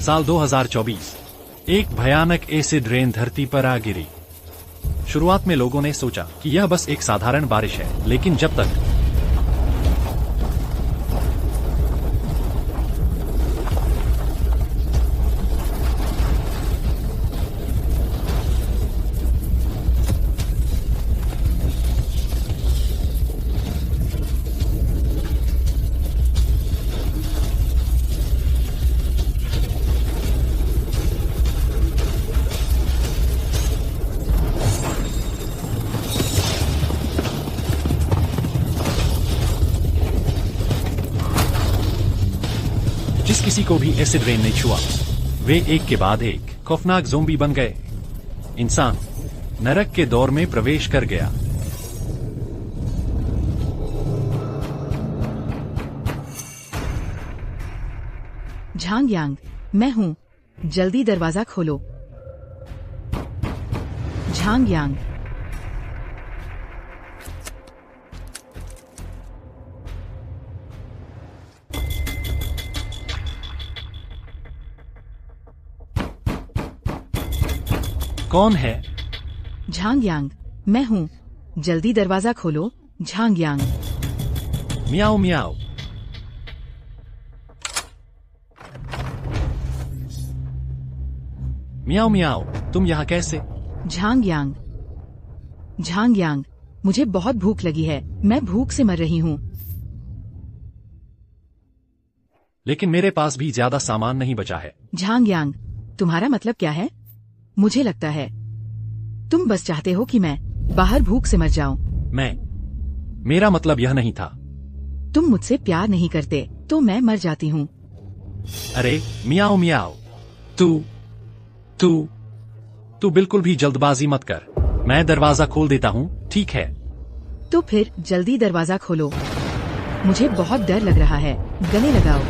साल 2024। एक भयानक एसिड रेन धरती पर आ गिरी। शुरुआत में लोगों ने सोचा कि यह बस एक साधारण बारिश है, लेकिन जब तक जिस किसी को भी एसिड रेन ने छुआ, वे एक के बाद एक खौफनाक ज़ोंबी बन गए। इंसान नरक के दौर में प्रवेश कर गया। झांग यांग, मैं हूँ, जल्दी दरवाजा खोलो। झांग यांग, कौन है? झांग यांग, मैं हूँ, जल्दी दरवाजा खोलो। झांग यांग, मियाओ मियाओ। मियाओ मियाओ, तुम यहाँ कैसे? झांग यांग, झांग यांग, मुझे बहुत भूख लगी है, मैं भूख से मर रही हूँ। लेकिन मेरे पास भी ज्यादा सामान नहीं बचा है। झांग यांग, तुम्हारा मतलब क्या है? मुझे लगता है तुम बस चाहते हो कि मैं बाहर भूख से मर जाऊं। मेरा मतलब यह नहीं था। तुम मुझसे प्यार नहीं करते तो मैं मर जाती हूँ। अरे मियाओ मियाओ, तू बिल्कुल भी जल्दबाजी मत कर। मैं दरवाजा खोल देता हूँ, ठीक है? तो फिर जल्दी दरवाजा खोलो, मुझे बहुत डर लग रहा है। गले लगाओ।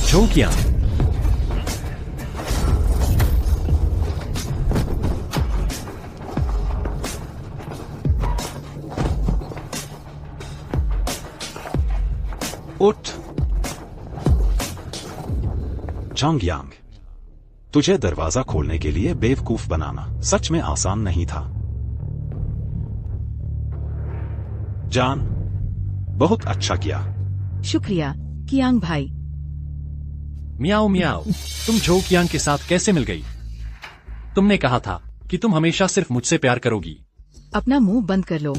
झोंकियां। उठ। झांग यांग, तुझे दरवाजा खोलने के लिए बेवकूफ बनाना सच में आसान नहीं था। जान, बहुत अच्छा किया। शुक्रिया कियांग भाई। मियाओ मियाओ, तुम झोंकियांग के साथ कैसे मिल गई? तुमने कहा था कि तुम हमेशा सिर्फ मुझसे प्यार करोगी। अपना मुंह बंद कर लो।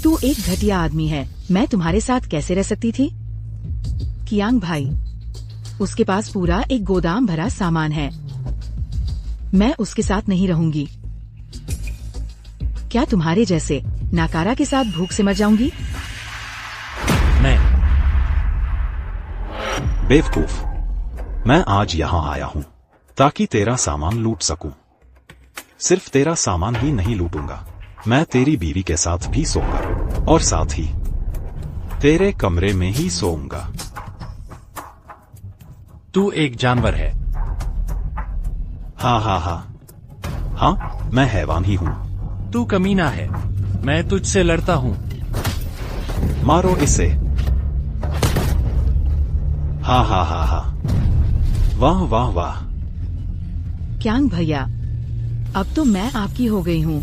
तू एक घटिया आदमी है, मैं तुम्हारे साथ कैसे रह सकती थी? कियांग भाई, उसके पास पूरा एक गोदाम भरा सामान है, मैं उसके साथ नहीं रहूंगी। क्या तुम्हारे जैसे नाकारा के साथ भूख से मर जाऊंगी? मैं बेवकूफ, मैं आज यहाँ आया हूँ ताकि तेरा सामान लूट सकूं। सिर्फ तेरा सामान ही नहीं लूटूंगा, मैं तेरी बीवी के साथ भी सोऊंगा और साथ ही तेरे कमरे में ही सोऊंगा। तू एक जानवर है। हाँ, मैं हैवान ही हूँ। तू कमीना है, मैं तुझसे लड़ता हूँ। मारो इसे। हा। वाह वाह वाह। कियांग भैया, अब तो मैं आपकी हो गई हूँ,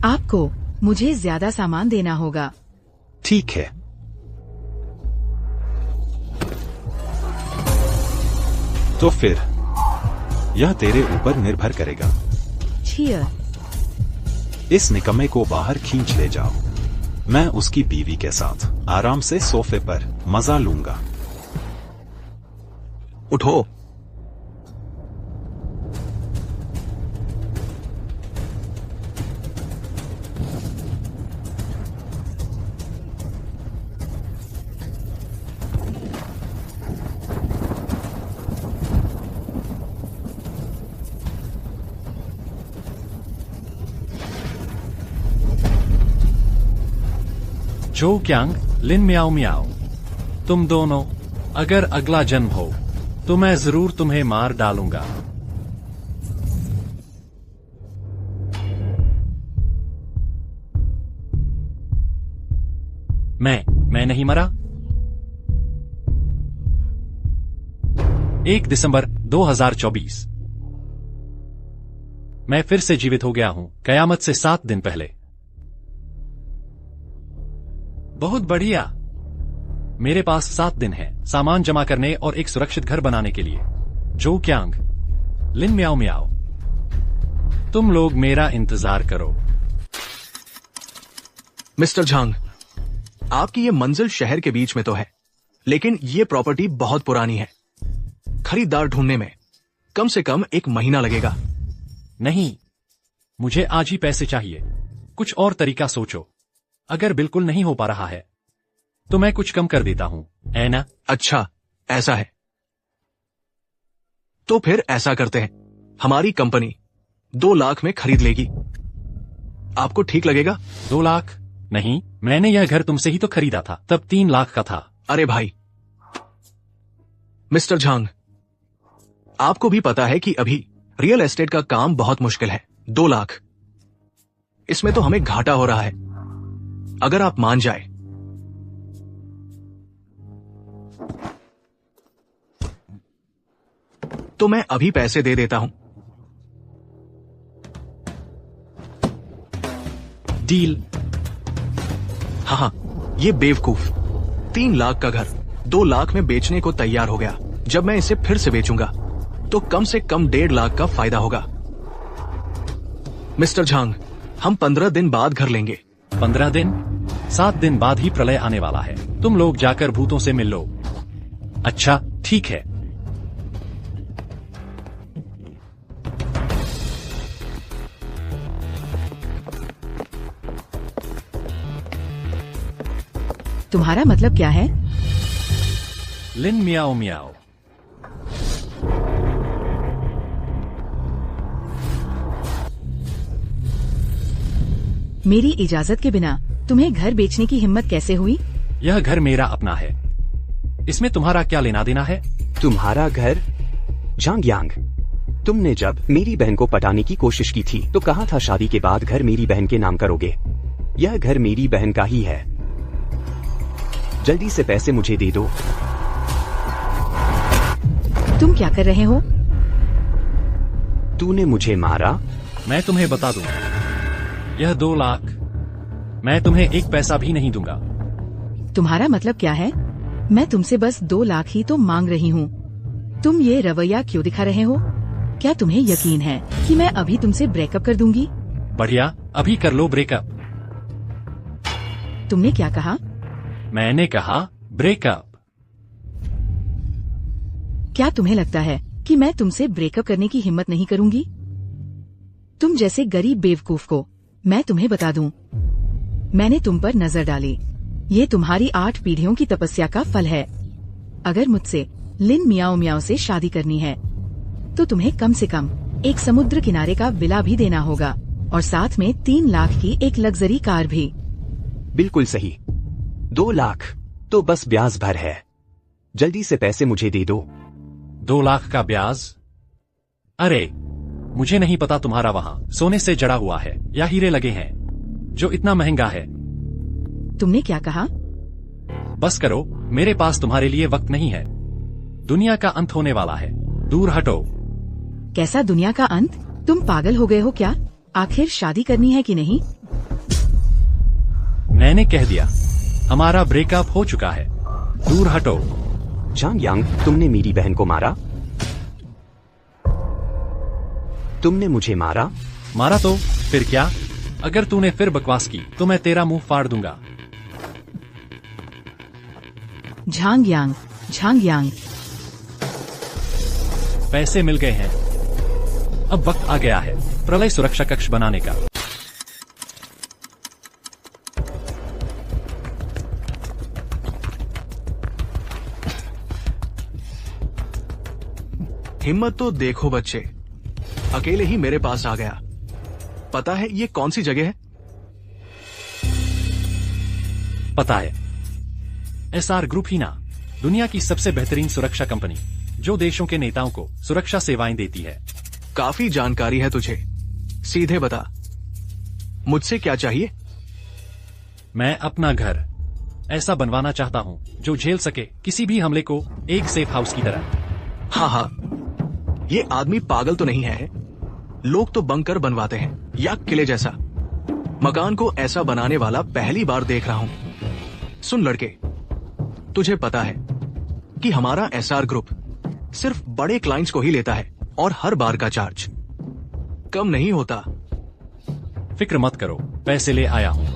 आपको मुझे ज्यादा सामान देना होगा। ठीक है। तो फिर यह तेरे ऊपर निर्भर करेगा। छियर। इस निकम्मे को बाहर खींच ले जाओ, मैं उसकी बीवी के साथ आराम से सोफे पर मजा लूंगा। उठो। झोंकियांग, लिन मियाओ मियाओ, तुम दोनों, अगर अगला जन्म हो तो मैं जरूर तुम्हें मार डालूंगा। मैं नहीं मरा। 1 दिसंबर 2024। मैं फिर से जीवित हो गया हूं, कयामत से 7 दिन पहले। बहुत बढ़िया। मेरे पास 7 दिन हैं सामान जमा करने और एक सुरक्षित घर बनाने के लिए। जो क्यांग, लिन म्याओ म्याओ, तुम लोग मेरा इंतजार करो। मिस्टर झांग, आपकी ये मंजिल शहर के बीच में तो है, लेकिन ये प्रॉपर्टी बहुत पुरानी है। खरीदार ढूंढने में कम से कम 1 महीना लगेगा। नहीं, मुझे आज ही पैसे चाहिए। कुछ और तरीका सोचो। अगर बिल्कुल नहीं हो पा रहा है तो मैं कुछ कम कर देता हूं, है ना? अच्छा, ऐसा है तो फिर ऐसा करते हैं, हमारी कंपनी 2 लाख में खरीद लेगी। आपको ठीक लगेगा? 2 लाख? नहीं, मैंने यह घर तुमसे ही तो खरीदा था, तब 3 लाख का था। अरे भाई, मिस्टर झांग, आपको भी पता है कि अभी रियल एस्टेट का काम बहुत मुश्किल है। 2 लाख, इसमें तो हमें घाटा हो रहा है। अगर आप मान जाए तो मैं अभी पैसे दे देता हूं। डील। हाँ, ये बेवकूफ 3 लाख का घर 2 लाख में बेचने को तैयार हो गया। जब मैं इसे फिर से बेचूंगा तो कम से कम 1.5 लाख का फायदा होगा। मिस्टर झांग, हम 15 दिन बाद घर लेंगे। 15 दिन? 7 दिन बाद ही प्रलय आने वाला है। तुम लोग जाकर भूतों से मिल लो। अच्छा, ठीक है। तुम्हारा मतलब क्या है? लिन म्याओ म्याओ। मेरी इजाजत के बिना तुम्हें घर बेचने की हिम्मत कैसे हुई? यह घर मेरा अपना है, इसमें तुम्हारा क्या लेना देना है? तुम्हारा घर? झांग यांग, तुमने जब मेरी बहन को पटाने की कोशिश की थी तो कहा था शादी के बाद घर मेरी बहन के नाम करोगे। यह घर मेरी बहन का ही है। जल्दी से पैसे मुझे दे दो। तुम क्या कर रहे हो? तूने मुझे मारा। मैं तुम्हें बता दूं, यह 2 लाख मैं तुम्हें 1 पैसा भी नहीं दूंगा। तुम्हारा मतलब क्या है? मैं तुमसे बस 2 लाख ही तो मांग रही हूँ। तुम ये रवैया क्यों दिखा रहे हो? क्या तुम्हें यकीन है कि मैं अभी तुमसे ब्रेकअप कर दूंगी? बढ़िया, अभी कर लो ब्रेकअप। तुमने क्या कहा? मैंने कहा ब्रेकअप। क्या तुम्हें लगता है कि मैं तुमसे ब्रेकअप करने की हिम्मत नहीं करूंगी? तुम जैसे गरीब बेवकूफ को मैं तुम्हें बता दूं, मैंने तुम पर नजर डाली। ये तुम्हारी 8 पीढ़ियों की तपस्या का फल है। अगर मुझसे लिन म्याओ म्याओ से शादी करनी है तो तुम्हें कम से कम एक समुद्र किनारे का विला भी देना होगा और साथ में 3 लाख की एक लग्जरी कार भी। बिल्कुल सही। 2 लाख तो बस ब्याज भर है। जल्दी से पैसे मुझे दे दो। 2 लाख का ब्याज? अरे, मुझे नहीं पता तुम्हारा वहाँ सोने से जड़ा हुआ है या हीरे लगे हैं जो इतना महंगा है। तुमने क्या कहा? बस करो, मेरे पास तुम्हारे लिए वक्त नहीं है। दुनिया का अंत होने वाला है, दूर हटो। कैसा दुनिया का अंत? तुम पागल हो गए हो क्या? आखिर शादी करनी है कि नहीं? मैंने कह दिया, हमारा ब्रेकअप हो चुका है, दूर हटो। झांग यांग, तुमने मेरी बहन को मारा। तुमने मुझे मारा। मारा तो फिर क्या? अगर तूने फिर बकवास की तो मैं तेरा मुंह फाड़ दूंगा। झांग यांग, झांग यांग, पैसे मिल गए हैं। अब वक्त आ गया है प्रलय सुरक्षा कक्ष बनाने का। हिम्मत तो देखो बच्चे, अकेले ही मेरे पास आ गया। पता है ये कौन सी जगह है? पता है, एसआर ग्रुप ही ना, दुनिया की सबसे बेहतरीन सुरक्षा कंपनी जो देशों के नेताओं को सुरक्षा सेवाएं देती है। काफी जानकारी है तुझे। सीधे बता, मुझसे क्या चाहिए? मैं अपना घर ऐसा बनवाना चाहता हूँ जो झेल सके किसी भी हमले को, एक सेफ हाउस की तरह। हाँ हाँ, ये आदमी पागल तो नहीं है। लोग तो बंकर बनवाते हैं या किले जैसा। मकान को ऐसा बनाने वाला पहली बार देख रहा हूं। सुन लड़के, तुझे पता है कि हमारा एसआर ग्रुप सिर्फ बड़े क्लाइंट्स को ही लेता है और हर बार का चार्ज कम नहीं होता। फिक्र मत करो, पैसे ले आया हूँ।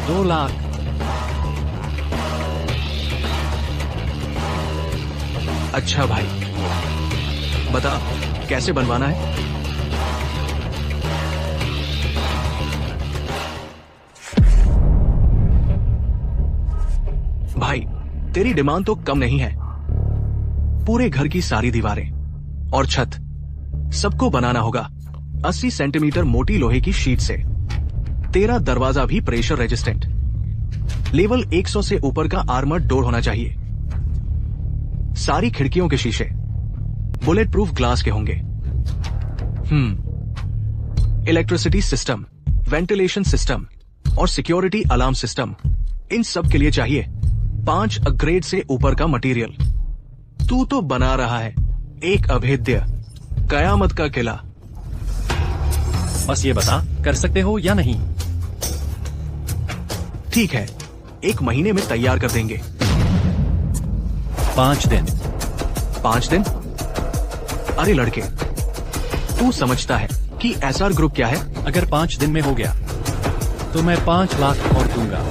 $2 लाख। अच्छा भाई, बता कैसे बनवाना है? भाई तेरी डिमांड तो कम नहीं है। पूरे घर की सारी दीवारें और छत सबको बनाना होगा 80 सेंटीमीटर मोटी लोहे की शीट से। तेरा दरवाजा भी प्रेशर रेजिस्टेंट, लेवल 100 से ऊपर का आर्मर्ड डोर होना चाहिए। सारी खिड़कियों के शीशे बुलेट प्रूफ ग्लास के होंगे। इलेक्ट्रिसिटी सिस्टम, वेंटिलेशन सिस्टम और सिक्योरिटी अलार्म सिस्टम, इन सब के लिए चाहिए 5 ग्रेड से ऊपर का मटेरियल। तू तो बना रहा है एक अभेद्य कयामत का किला। बस ये बता, कर सकते हो या नहीं? ठीक है, 1 महीने में तैयार कर देंगे। 5 दिन। 5 दिन? अरे लड़के, तू समझता है कि एसआर ग्रुप क्या है? अगर 5 दिन में हो गया तो मैं 5 लाख और दूंगा।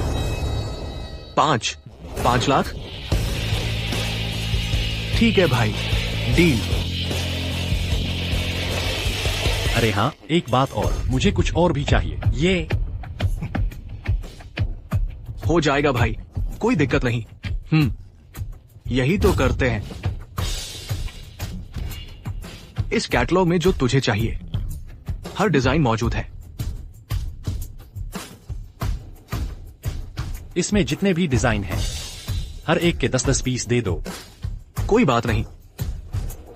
5 लाख? ठीक है भाई, डील। अरे हाँ, एक बात और, मुझे कुछ और भी चाहिए। ये हो जाएगा भाई, कोई दिक्कत नहीं। यही तो करते हैं। इस कैटलॉग में जो तुझे चाहिए हर डिजाइन मौजूद है। इसमें जितने भी डिजाइन हैं, हर एक के 10-10 पीस दे दो। कोई बात नहीं।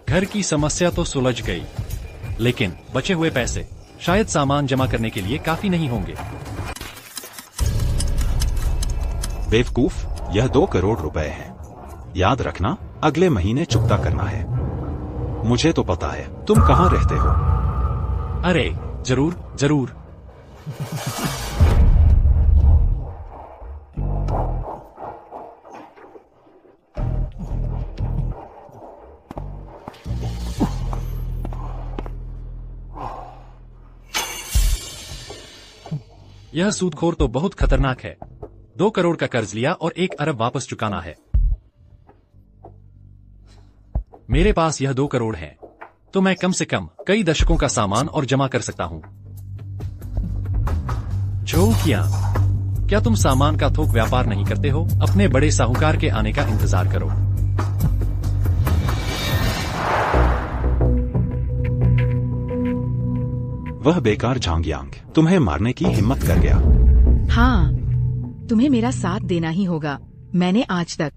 घर की समस्या तो सुलझ गई, लेकिन बचे हुए पैसे शायद सामान जमा करने के लिए काफी नहीं होंगे। बेवकूफ, यह 2 करोड़ रुपए है। याद रखना, अगले महीने चुकता करना है। मुझे तो पता है तुम कहाँ रहते हो। अरे जरूर जरूर। यह सूदखोर तो बहुत खतरनाक है। 2 करोड़ का कर्ज लिया और 1 अरब वापस चुकाना है। मेरे पास यह 2 करोड़ है, तो मैं कम से कम कई दशकों का सामान और जमा कर सकता हूं। झोंकिया, क्या तुम सामान का थोक व्यापार नहीं करते हो? अपने बड़े साहूकार के आने का इंतजार करो। वह बेकार झांगयांग तुम्हें मारने की हिम्मत कर गया। हाँ, तुम्हें मेरा साथ देना ही होगा। मैंने आज तक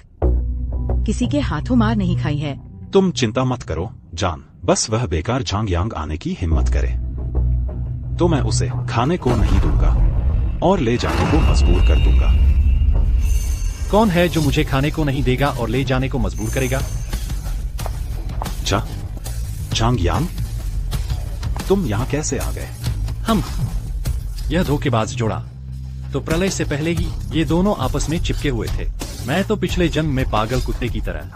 किसी के हाथों मार नहीं खाई है। तुम चिंता मत करो जान, बस वह बेकार झांगयांग आने की हिम्मत करे तो मैं उसे खाने को नहीं दूंगा और ले जाने को मजबूर कर दूंगा। कौन है जो मुझे खाने को नहीं देगा और ले जाने को मजबूर करेगा? झांगयांग, तुम यहाँ कैसे आ गए? यह धोखेबाज जोड़ा तो प्रलय से पहले ही ये दोनों आपस में चिपके हुए थे। मैं तो पिछले जन्म में पागल कुत्ते की तरह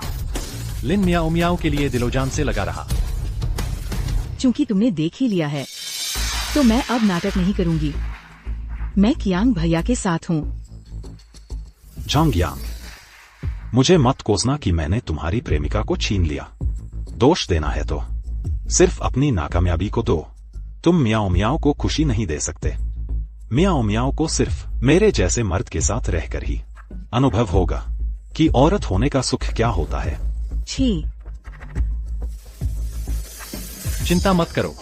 लिन मियाओ मियाओ के लिए दिलोजान से लगा रहा। चूंकि तुमने देख ही लिया है, तो मैं अब नाटक नहीं करूंगी। मैं कियांग भैया के साथ हूँ। झांगयांग, मुझे मत कोसना कि मैंने तुम्हारी प्रेमिका को छीन लिया। दोष देना है तो सिर्फ अपनी नाकामयाबी को दो। तुम मियाओ मियाओ को खुशी नहीं दे सकते। मियाओ मियाओ को सिर्फ मेरे जैसे मर्द के साथ रहकर ही अनुभव होगा कि औरत होने का सुख क्या होता है। छी, चिंता मत करो,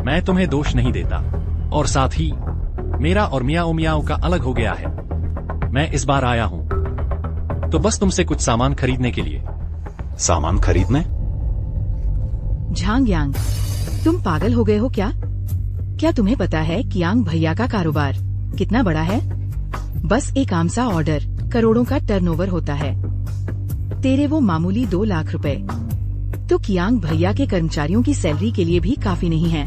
मैं तुम्हें दोष नहीं देता, और साथ ही मेरा और मियाओ मियाओ का अलग हो गया है। मैं इस बार आया हूं तो बस तुमसे कुछ सामान खरीदने के लिए। सामान खरीदने? झांग यांग, तुम पागल हो गए हो क्या? क्या तुम्हें पता है कियांग भैया का कारोबार कितना बड़ा है? बस एक आम सा ऑर्डर करोड़ों का टर्नओवर होता है। तेरे वो मामूली 2 लाख रुपए तो कियांग भैया के कर्मचारियों की सैलरी के लिए भी काफी नहीं है।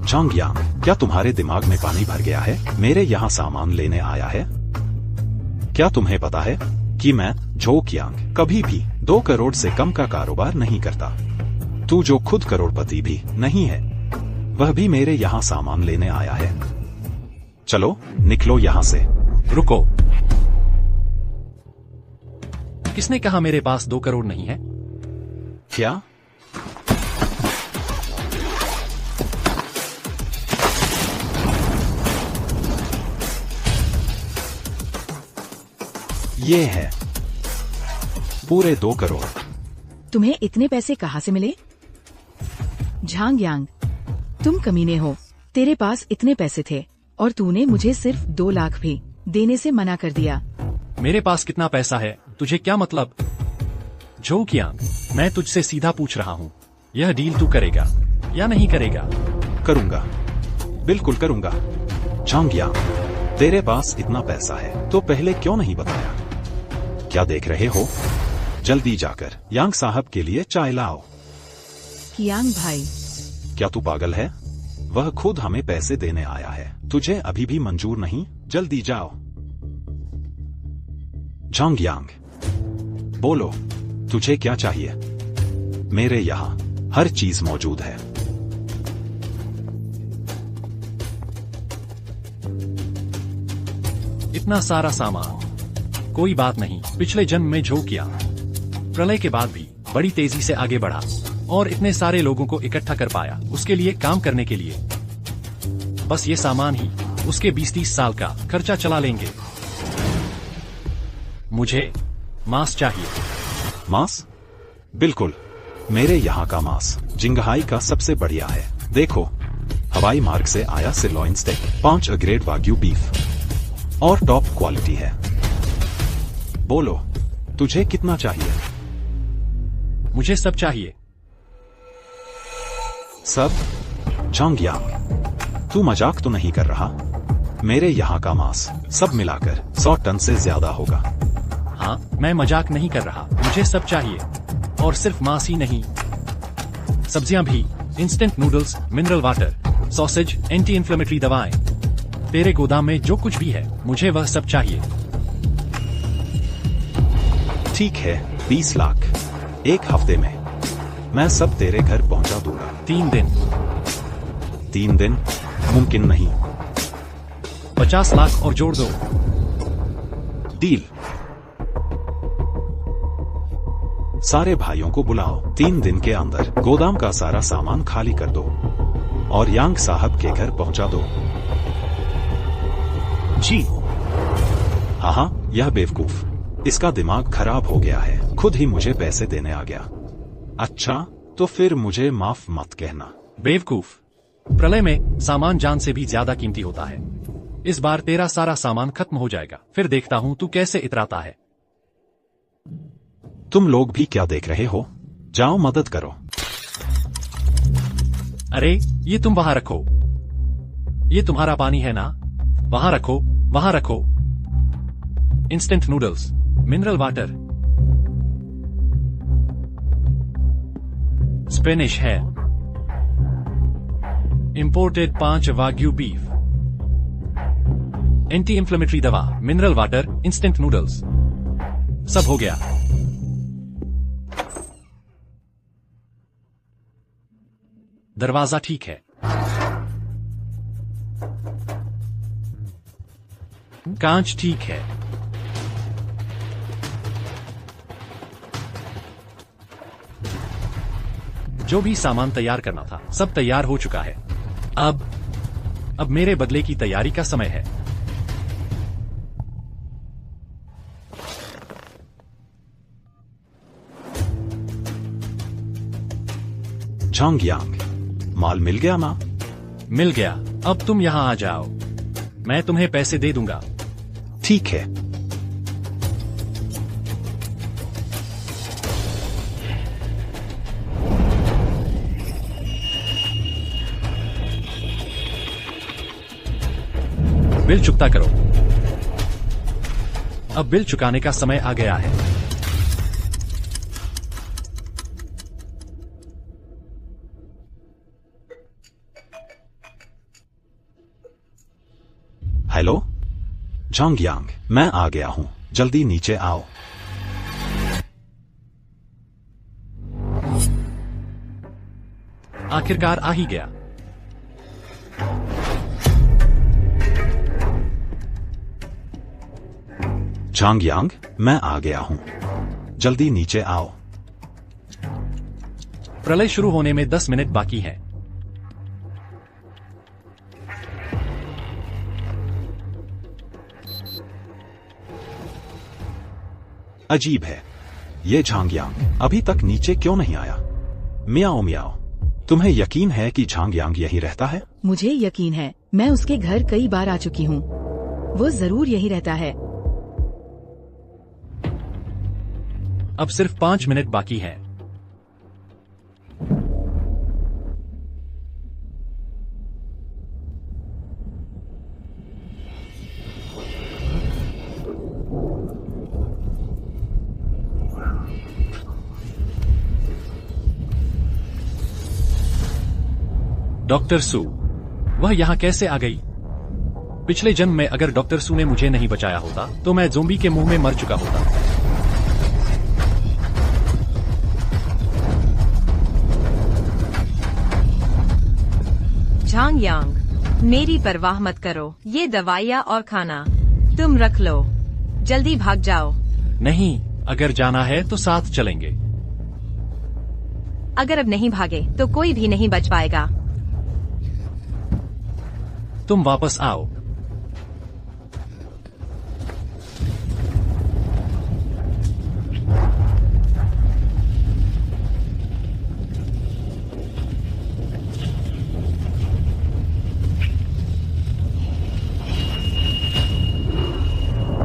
झांग यांग, क्या तुम्हारे दिमाग में पानी भर गया है? मेरे यहाँ सामान लेने आया है। क्या तुम्हें पता है कि मैं झो कियांग कभी भी 2 करोड़ से कम का कारोबार नहीं करता। तू जो खुद करोड़पति भी नहीं है, वह भी मेरे यहाँ सामान लेने आया है। चलो निकलो यहाँ से। रुको, किसने कहा मेरे पास 2 करोड़ नहीं है? क्या? ये है पूरे 2 करोड़। तुम्हें इतने पैसे कहाँ से मिले? झांग यांग, तुम कमीने हो। तेरे पास इतने पैसे थे और तूने मुझे सिर्फ 2 लाख भी देने से मना कर दिया। मेरे पास कितना पैसा है तुझे क्या मतलब? झो कियांग, मैं तुझसे सीधा पूछ रहा हूँ, यह डील तू करेगा या नहीं करेगा? करूंगा, बिल्कुल करूंगा। झांग यांग, तेरे पास इतना पैसा है तो पहले क्यों नहीं बताया? क्या देख रहे हो? जल्दी जाकर यांग साहब के लिए चाय लाओ। कियांग भाई, क्या तू पागल है? वह खुद हमें पैसे देने आया है, तुझे अभी भी मंजूर नहीं? जल्दी जाओ। झांग यांग, बोलो तुझे क्या चाहिए? मेरे यहाँ हर चीज मौजूद है। इतना सारा सामान, कोई बात नहीं। पिछले जन्म में झो कियांग प्रलय के बाद भी बड़ी तेजी से आगे बढ़ा और इतने सारे लोगों को इकट्ठा कर पाया उसके लिए काम करने के लिए। बस ये सामान ही उसके 20-30 साल का खर्चा चला लेंगे। मुझे मांस चाहिए। मांस? बिल्कुल, मेरे यहाँ का मांस जिंगहाई का सबसे बढ़िया है। देखो, हवाई मार्ग से आया सिरलॉइन स्टेक, 5 ग्रेड वाग्यू बीफ और टॉप क्वालिटी है। बोलो तुझे कितना चाहिए? मुझे सब चाहिए। सब? झांग यांग, तू मजाक तो नहीं कर रहा? मेरे यहाँ का मांस सब मिलाकर 100 टन से ज्यादा होगा। हाँ, मैं मजाक नहीं कर रहा, मुझे सब चाहिए। और सिर्फ मांस ही नहीं, सब्जियां भी, instant noodles, mineral water, sausage, anti inflammatory दवाएं। तेरे गोदाम में जो कुछ भी है मुझे वह सब चाहिए। ठीक है, 20 लाख 1 हफ्ते में मैं सब तेरे घर पहुंचा दूंगा। 3 दिन। 3 दिन मुमकिन नहीं। 50 लाख और जोड़ दो। डील। सारे भाइयों को बुलाओ, 3 दिन के अंदर गोदाम का सारा सामान खाली कर दो और यांग साहब के घर पहुंचा दो। जी। हाँ, यह बेवकूफ, इसका दिमाग खराब हो गया है, खुद ही मुझे पैसे देने आ गया। अच्छा, तो फिर मुझे माफ मत कहना। बेवकूफ, प्रलय में सामान जान से भी ज्यादा कीमती होता है। इस बार तेरा सारा सामान खत्म हो जाएगा, फिर देखता हूँ तू कैसे इतराता है। तुम लोग भी क्या देख रहे हो? जाओ मदद करो। अरे, ये तुम वहां रखो। ये तुम्हारा पानी है ना? वहां रखो, वहां रखो। Instant noodles, mineral water, Spanish है, imported 5 wagyu beef, anti inflammatory दवा, मिनरल वाटर, इंस्टेंट नूडल्स, सब हो गया। दरवाजा ठीक है। कांच ठीक है। जो भी सामान तैयार करना था सब तैयार हो चुका है। अब मेरे बदले की तैयारी का समय है। झांग यांग, माल मिल गया ना? मिल गया। अब तुम यहां आ जाओ, मैं तुम्हें पैसे दे दूंगा। ठीक है। बिल चुकता करो। अब बिल चुकाने का समय आ गया है। हेलो झांग यांग, मैं आ गया हूं, जल्दी नीचे आओ। आखिरकार आ ही गया। झांग यांग, मैं आ गया हूं, जल्दी नीचे आओ। प्रलय शुरू होने में 10 मिनट बाकी है। अजीब है, ये झांग यांग अभी तक नीचे क्यों नहीं आया? मियाओ मियाओ, तुम्हें यकीन है कि झांग यांग यहीं रहता है? मुझे यकीन है, मैं उसके घर कई बार आ चुकी हूँ। वो जरूर यहीं रहता है। अब सिर्फ 5 मिनट बाकी है। डॉक्टर सू, वह यहाँ कैसे आ गई? पिछले जन्म में अगर डॉक्टर सू ने मुझे नहीं बचाया होता तो मैं ज़ोंबी के मुंह में मर चुका होता। झांग यांग, मेरी परवाह मत करो। ये दवाइयाँ और खाना तुम रख लो, जल्दी भाग जाओ। नहीं, अगर जाना है तो साथ चलेंगे। अगर अब नहीं भागे तो कोई भी नहीं बच पाएगा। तुम वापस आओ।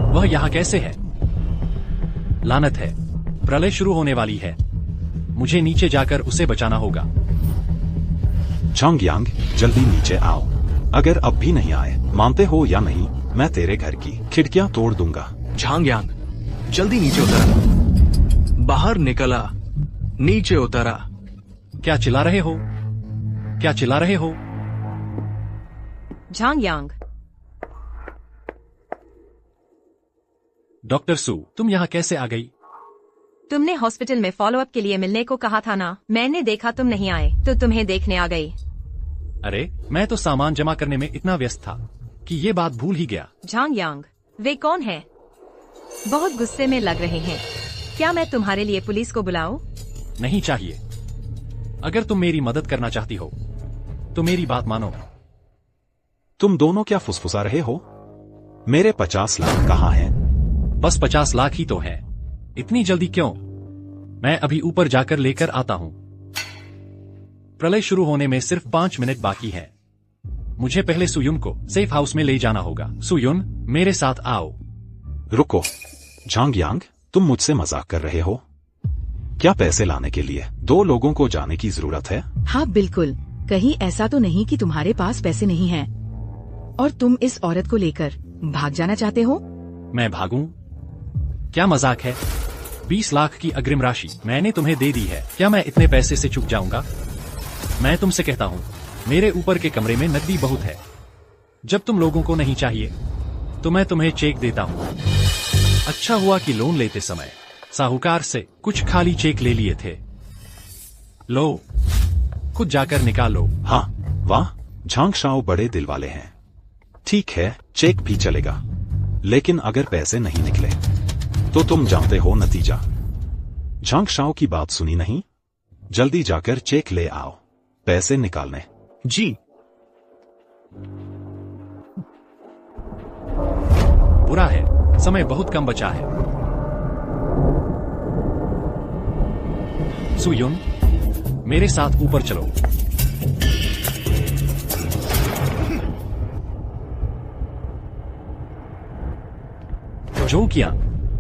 वह यहाँ कैसे है? लानत है, प्रलय शुरू होने वाली है। मुझे नीचे जाकर उसे बचाना होगा। झांग यांग, जल्दी नीचे आओ। अगर अब भी नहीं आए, मानते हो या नहीं, मैं तेरे घर की खिड़कियां तोड़ दूंगा। झांग यांग, जल्दी नीचे उतरा। बाहर निकला, नीचे उतरा। क्या चिल्ला रहे हो? क्या चिल्ला रहे हो? झांग यांग, डॉक्टर सू, तुम यहाँ कैसे आ गई? तुमने हॉस्पिटल में फॉलोअप के लिए मिलने को कहा था ना? मैंने देखा तुम नहीं आए तो तुम्हें देखने आ गई। अरे, मैं तो सामान जमा करने में इतना व्यस्त था कि ये बात भूल ही गया। झांग यांग, वे कौन है? बहुत गुस्से में लग रहे हैं। क्या मैं तुम्हारे लिए पुलिस को बुलाऊं? नहीं चाहिए। अगर तुम मेरी मदद करना चाहती हो तो मेरी बात मानो। तुम दोनों क्या फुसफुसा रहे हो? मेरे 50 लाख कहाँ हैं? बस 50 लाख ही तो है। इतनी जल्दी क्यों? मैं अभी ऊपर जाकर लेकर आता हूँ। प्रलय शुरू होने में सिर्फ 5 मिनट बाकी है। मुझे पहले सुयुन को सेफ हाउस में ले जाना होगा। सुयुन, मेरे साथ आओ। रुको, झांग यांग, तुम मुझसे मजाक कर रहे हो? क्या पैसे लाने के लिए 2 लोगों को जाने की जरूरत है? हाँ बिल्कुल, कहीं ऐसा तो नहीं कि तुम्हारे पास पैसे नहीं हैं और तुम इस औरत को लेकर भाग जाना चाहते हो? मैं भागूं? क्या मजाक है? 20 लाख की अग्रिम राशि मैंने तुम्हें दे दी है। क्या मैं इतने पैसे से चूक जाऊंगा? मैं तुमसे कहता हूँ, मेरे ऊपर के कमरे में नकदी बहुत है। जब तुम लोगों को नहीं चाहिए तो मैं तुम्हें चेक देता हूँ। अच्छा हुआ कि लोन लेते समय साहूकार से कुछ खाली चेक ले लिए थे। लो, खुद जाकर निकालो। हाँ, वाह, झांग शाओ बड़े दिल वाले हैं। ठीक है, चेक भी चलेगा, लेकिन अगर पैसे नहीं निकले तो तुम जानते हो नतीजा। झांग शाओ की बात सुनी नहीं? जल्दी जाकर चेक ले आओ, पैसे निकालने। जी। बुरा है, समय बहुत कम बचा है। सुयुन, मेरे साथ ऊपर चलो। जो किया,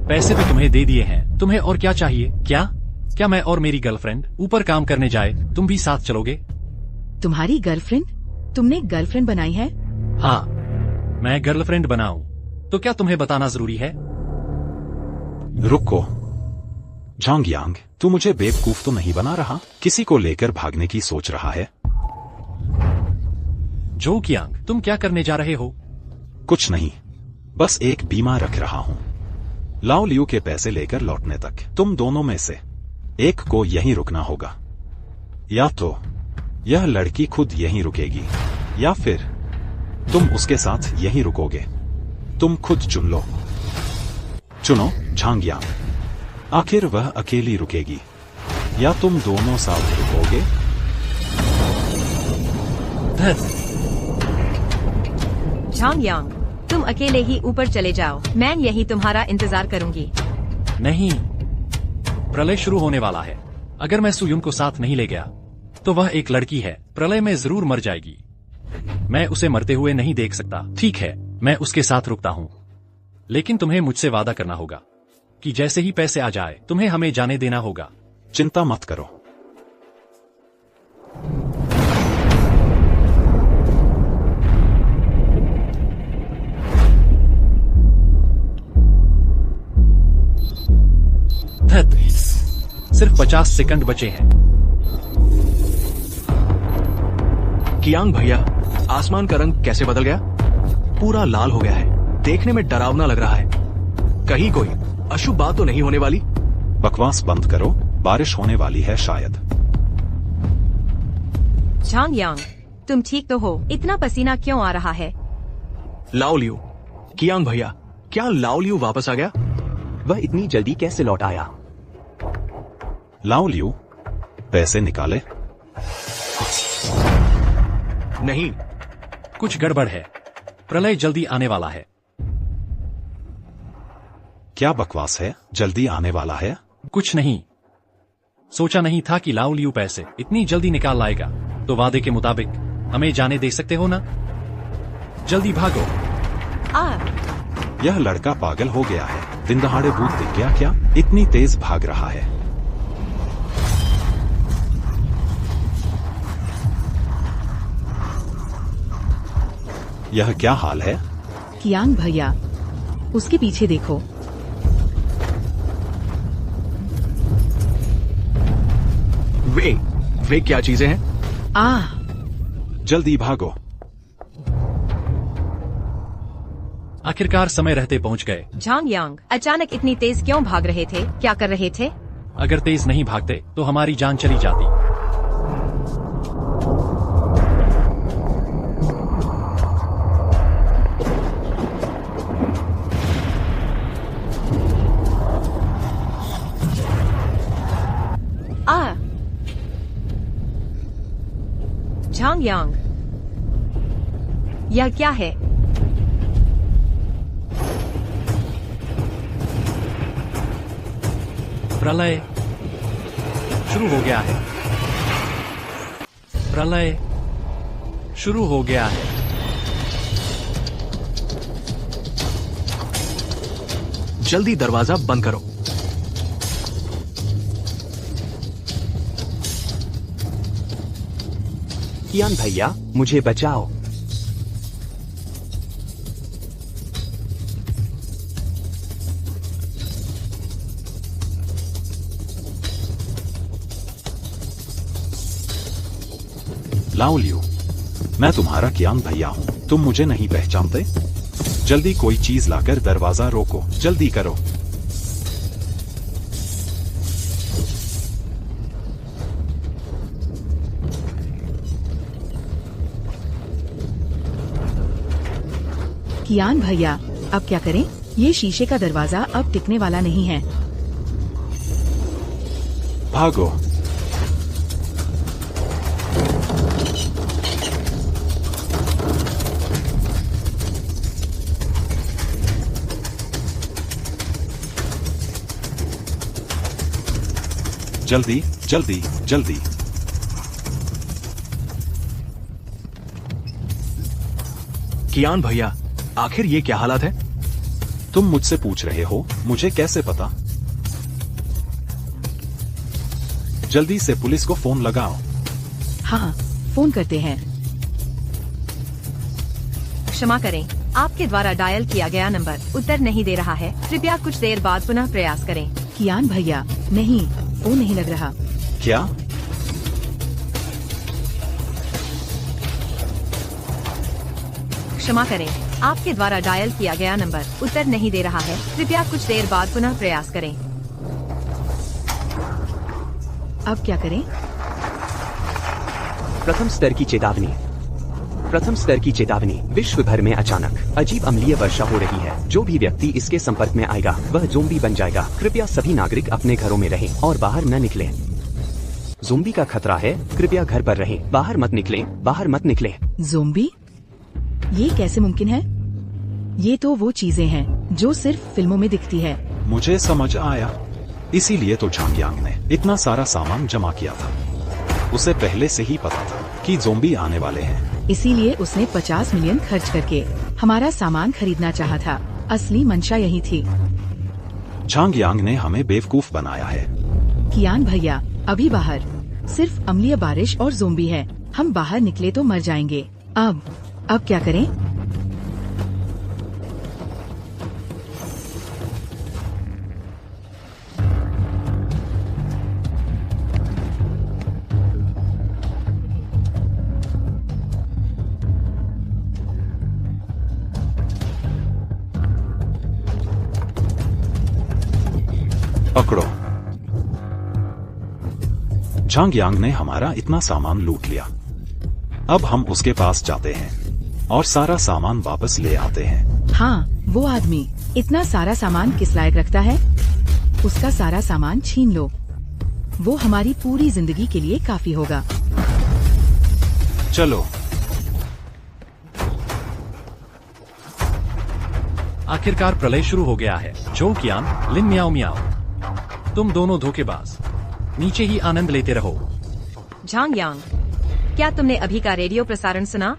पैसे तो तुम्हें दे दिए हैं। तुम्हें और क्या चाहिए? क्या मैं और मेरी गर्लफ्रेंड ऊपर काम करने जाए, तुम भी साथ चलोगे? तुम्हारी गर्लफ्रेंड? तुमने गर्लफ्रेंड बनाई है? हाँ, मैं गर्लफ्रेंड बनाऊं तो क्या तुम्हें बताना जरूरी है? रुको झांग यांग, तू मुझे बेवकूफ तो नहीं बना रहा? किसी को लेकर भागने की सोच रहा है? जो कियांग, तुम क्या करने जा रहे हो? कुछ नहीं, बस एक बीमा रख रहा हूं। लाओ लियू के पैसे लेकर लौटने तक तुम दोनों में से एक को यहीं रुकना होगा। या तो यह लड़की खुद यहीं रुकेगी या फिर तुम उसके साथ यहीं रुकोगे। तुम खुद चुन लो। चुनो झांग यांग। आखिर वह अकेली रुकेगी या तुम दोनों साथ रुकोगे? झांग यांग, तुम अकेले ही ऊपर चले जाओ, मैं यही तुम्हारा इंतजार करूंगी। नहीं, प्रलय शुरू होने वाला है। अगर मैं सुयुन को साथ नहीं ले गया तो वह एक लड़की है, प्रलय में जरूर मर जाएगी। मैं उसे मरते हुए नहीं देख सकता। ठीक है, मैं उसके साथ रुकता हूँ, लेकिन तुम्हें मुझसे वादा करना होगा कि जैसे ही पैसे आ जाए तुम्हें हमें जाने देना होगा। चिंता मत करो। सिर्फ 50 सेकंड बचे हैं। कियांग भैया, आसमान का रंग कैसे बदल गया? पूरा लाल हो गया है। देखने में डरावना लग रहा है। कहीं कोई अशुभ बात तो नहीं होने वाली? बकवास बंद करो, बारिश होने वाली है शायद। झांग यांग, तुम ठीक तो हो? इतना पसीना क्यों आ रहा है? लाओ लियू, कियांग भैया, क्या लाओ लियू वापस आ गया? वह इतनी जल्दी कैसे लौट आया? लाओ लियू, पैसे निकाले। नहीं, कुछ गड़बड़ है। प्रलय जल्दी आने वाला है। क्या बकवास है? जल्दी आने वाला है? कुछ नहीं, सोचा नहीं था कि लाओ लियू पैसे इतनी जल्दी निकाल लाएगा। तो वादे के मुताबिक हमें जाने दे सकते हो ना? जल्दी भागो। यह लड़का पागल हो गया है। दिन दहाड़े भूत दिख गया क्या? इतनी तेज भाग रहा है। यह क्या हाल है? कियांग भैया, उसके पीछे देखो। वे क्या चीजें हैं? जल्दी भागो। आखिरकार समय रहते पहुंच गए। झांग यांग, अचानक इतनी तेज क्यों भाग रहे थे? क्या कर रहे थे? अगर तेज नहीं भागते तो हमारी जान चली जाती। झांग यांग, यह क्या है? प्रलय शुरू हो गया है। प्रलय शुरू हो गया है। जल्दी दरवाजा बंद करो। कियांग भैया, मुझे बचाओ। लाओ लियू, मैं तुम्हारा कियांग भैया हूं। तुम मुझे नहीं पहचानते? जल्दी कोई चीज लाकर दरवाजा रोको। जल्दी करो। कियांग भैया, अब क्या करें? ये शीशे का दरवाजा अब टिकने वाला नहीं है। भागो। जल्दी जल्दी जल्दी। कियान भैया, आखिर ये क्या हालत है? तुम मुझसे पूछ रहे हो, मुझे कैसे पता? जल्दी से पुलिस को फोन लगाओ। हाँ, फोन करते हैं। क्षमा करें, आपके द्वारा डायल किया गया नंबर उत्तर नहीं दे रहा है, कृपया कुछ देर बाद पुनः प्रयास करें। कियान भैया, नहीं, फोन नहीं लग रहा। क्या? क्षमा करें, आपके द्वारा डायल किया गया नंबर उत्तर नहीं दे रहा है, कृपया कुछ देर बाद पुनः प्रयास करें। अब क्या करें? प्रथम स्तर की चेतावनी। प्रथम स्तर की चेतावनी। विश्व भर में अचानक अजीब अम्लीय वर्षा हो रही है। जो भी व्यक्ति इसके संपर्क में आएगा वह ज़ोंबी बन जाएगा। कृपया सभी नागरिक अपने घरों में रहें और बाहर न निकलें। ज़ोंबी का खतरा है, कृपया घर पर रहें, बाहर मत निकलें, बाहर मत निकलें। ज़ोंबी? ये कैसे मुमकिन है? ये तो वो चीजें हैं जो सिर्फ फिल्मों में दिखती है। मुझे समझ आया, इसीलिए तो झांग यांग ने इतना सारा सामान जमा किया था। उसे पहले से ही पता था कि ज़ोंबी आने वाले हैं। इसीलिए उसने 50 मिलियन खर्च करके हमारा सामान खरीदना चाहा था। असली मंशा यही थी। झांग यांग ने हमें बेवकूफ बनाया है। कियान भैया, अभी बाहर सिर्फ अम्लीय बारिश और ज़ोंबी है। हम बाहर निकले तो मर जाएंगे। अब क्या करें? पकड़ो। झांग यांग ने हमारा इतना सामान लूट लिया। अब हम उसके पास जाते हैं और सारा सामान वापस ले आते हैं। हाँ, वो आदमी इतना सारा सामान किस लायक रखता है? उसका सारा सामान छीन लो। वो हमारी पूरी जिंदगी के लिए काफी होगा। चलो। आखिरकार प्रलय शुरू हो गया है। जो कियान, लिन म्याओ म्याओ, तुम दोनों धोखेबाज, नीचे ही आनंद लेते रहो। झांग यांग, क्या तुमने अभी का रेडियो प्रसारण सुना?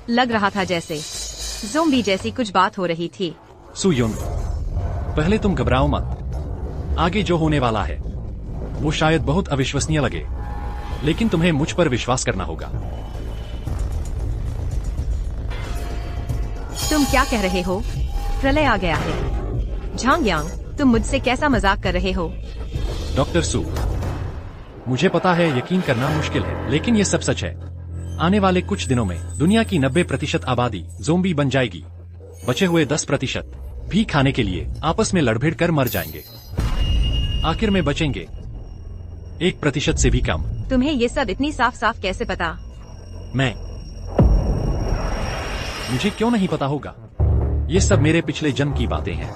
लग रहा था जैसे ज़ोंबी जैसी कुछ बात हो रही थी। सुयुन, पहले तुम घबराओ मत। आगे जो होने वाला है वो शायद बहुत अविश्वसनीय लगे, लेकिन तुम्हें मुझ पर विश्वास करना होगा। तुम क्या कह रहे हो? प्रलय आ गया है। झांग यांग, तुम मुझसे कैसा मजाक कर रहे हो? डॉक्टर सू, मुझे पता है यकीन करना मुश्किल है, लेकिन ये सब सच है। आने वाले कुछ दिनों में दुनिया की 90% आबादी ज़ोंबी बन जाएगी। बचे हुए 10% भी खाने के लिए आपस में लड़भिड़ कर मर जाएंगे। आखिर में बचेंगे 1% से भी कम। तुम्हें ये सब इतनी साफ साफ कैसे पता? मुझे क्यों नहीं पता होगा? ये सब मेरे पिछले जन्म की बातें हैं,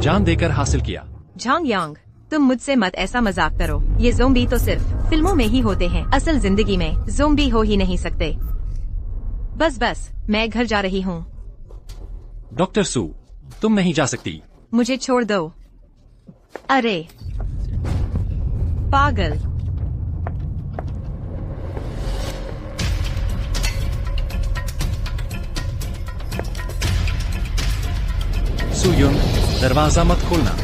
जान देकर हासिल किया। झांग यांग, तुम मुझसे मत ऐसा मजाक करो। ये ज़ोंबी तो सिर्फ फिल्मों में ही होते हैं, असल जिंदगी में ज़ोंबी हो ही नहीं सकते। बस मैं घर जा रही हूँ। डॉक्टर सू, तुम नहीं जा सकती। मुझे छोड़ दो। अरे पागल। सुयुन, दरवाजा मत खोलना।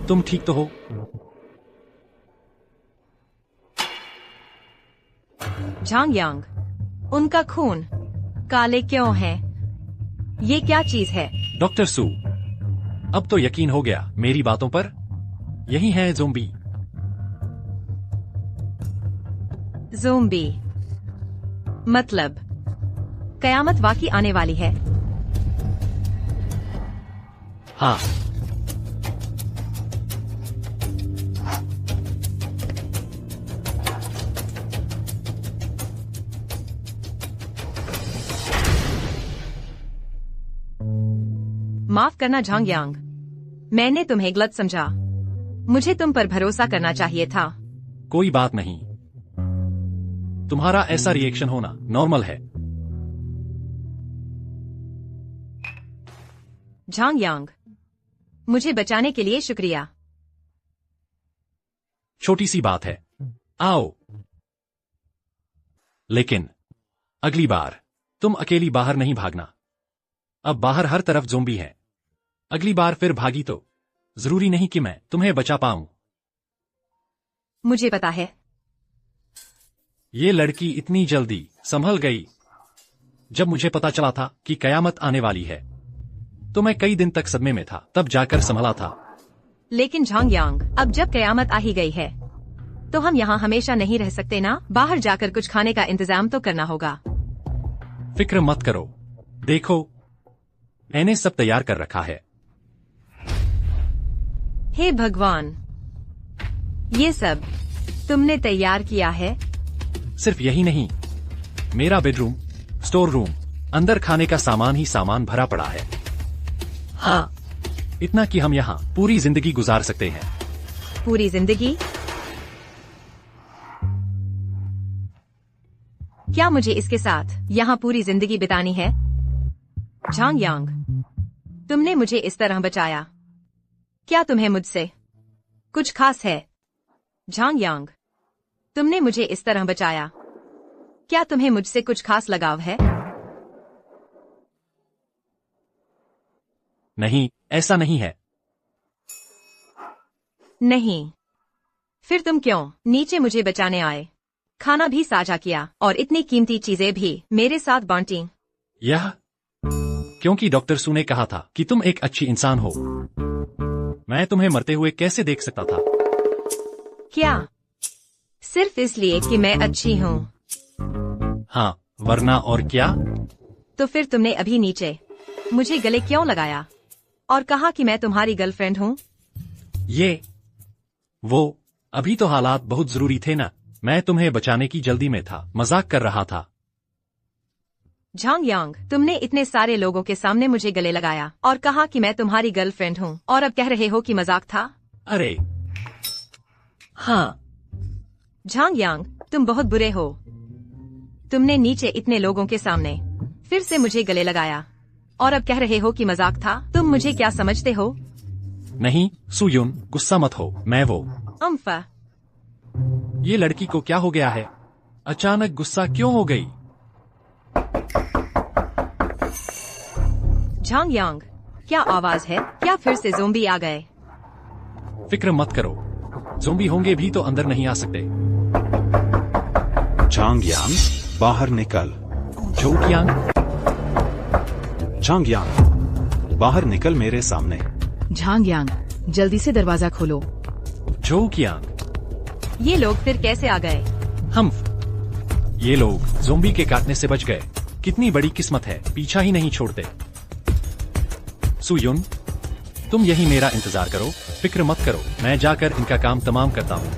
तुम ठीक तो हो? झांग यांग, उनका खून काले क्यों है? ये क्या चीज है? डॉक्टर सू, अब तो यकीन हो गया मेरी बातों पर। यही है ज़ोंबी। ज़ोंबी मतलब कयामत वाकई आने वाली है? हाँ। माफ करना झांग यांग, मैंने तुम्हें गलत समझा। मुझे तुम पर भरोसा करना चाहिए था। कोई बात नहीं, तुम्हारा ऐसा रिएक्शन होना नॉर्मल है। झांग यांग, मुझे बचाने के लिए शुक्रिया। छोटी सी बात है, आओ। लेकिन अगली बार तुम अकेली बाहर नहीं भागना। अब बाहर हर तरफ ज़ोंबी हैं। अगली बार फिर भागी तो जरूरी नहीं कि मैं तुम्हें बचा पाऊं। मुझे पता है। ये लड़की इतनी जल्दी संभल गई। जब मुझे पता चला था कि कयामत आने वाली है तो मैं कई दिन तक सदमे में था, तब जाकर संभला था। लेकिन झांग यांग, अब जब कयामत आ ही गई है तो हम यहाँ हमेशा नहीं रह सकते ना। बाहर जाकर कुछ खाने का इंतजाम तो करना होगा। फिक्र मत करो, देखो मैंने सब तैयार कर रखा है। हे भगवान, ये सब तुमने तैयार किया है? सिर्फ यही नहीं, मेरा बेडरूम, स्टोर रूम, अंदर खाने का सामान ही सामान भरा पड़ा है। हाँ। इतना कि हम यहाँ पूरी जिंदगी गुजार सकते हैं। पूरी जिंदगी? क्या मुझे इसके साथ यहाँ पूरी जिंदगी बितानी है? झांग यांग, तुमने मुझे इस तरह बचाया। क्या तुम्हें मुझसे कुछ खास है? झांग यांग, तुमने मुझे इस तरह बचाया। क्या तुम्हें मुझसे कुछ खास लगाव है? नहीं, ऐसा नहीं है। नहीं, फिर तुम क्यों नीचे मुझे बचाने आए? खाना भी साझा किया और इतनी कीमती चीजें भी मेरे साथ बांटी। यह क्योंकि डॉक्टर सू ने कहा था कि तुम एक अच्छी इंसान हो। मैं तुम्हें मरते हुए कैसे देख सकता था? क्या सिर्फ इसलिए कि मैं अच्छी हूँ? हाँ, वरना और क्या? तो फिर तुमने अभी नीचे मुझे गले क्यों लगाया और कहा कि मैं तुम्हारी गर्लफ्रेंड हूँ? वो अभी तो हालात बहुत जरूरी थे ना। मैं तुम्हें बचाने की जल्दी में था, मजाक कर रहा था। झांग यांग, तुमने इतने सारे लोगों के सामने मुझे गले लगाया और कहा कि मैं तुम्हारी गर्लफ्रेंड हूँ, और अब कह रहे हो कि मजाक था? अरे हाँ। झांग यांग, तुम बहुत बुरे हो। तुमने नीचे इतने लोगों के सामने फिर से मुझे गले लगाया और अब कह रहे हो कि मजाक था। तुम मुझे क्या समझते हो? नहीं सुयुन, गुस्सा मत हो। मैं वो अम्फा। ये लड़की को क्या हो गया है? अचानक गुस्सा क्यों हो गई? झांग यांग, क्या आवाज है? क्या फिर से ज़ोंबी आ गए? फिक्र मत करो, ज़ोंबी होंगे भी तो अंदर नहीं आ सकते। झांग यांग, बाहर निकल। झोकियांग, झांग यांग, बाहर निकल मेरे सामने। झांग यांग, जल्दी से दरवाजा खोलो। झोकियांग, ये लोग फिर कैसे आ गए? ये लोग ज़ोंबी के काटने से बच गए। कितनी बड़ी किस्मत है, पीछा ही नहीं छोड़ते। सुयुन, तुम यही मेरा इंतजार करो, फिक्र मत करो। मैं जाकर इनका काम तमाम करता हूँ।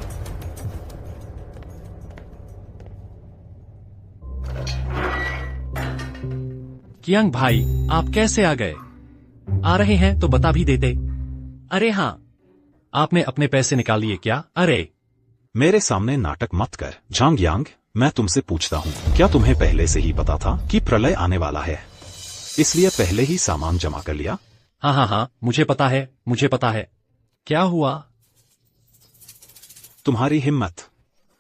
कियांग भाई, आप कैसे आ गए? आ रहे हैं तो बता भी देते। अरे हाँ, आपने अपने पैसे निकाल लिए क्या? अरे मेरे सामने नाटक मत कर। झांग यांग, मैं तुमसे पूछता हूँ, क्या तुम्हें पहले से ही पता था कि प्रलय आने वाला है, इसलिए पहले ही सामान जमा कर लिया? हाँ, मुझे पता है, मुझे पता है। क्या हुआ? तुम्हारी हिम्मत।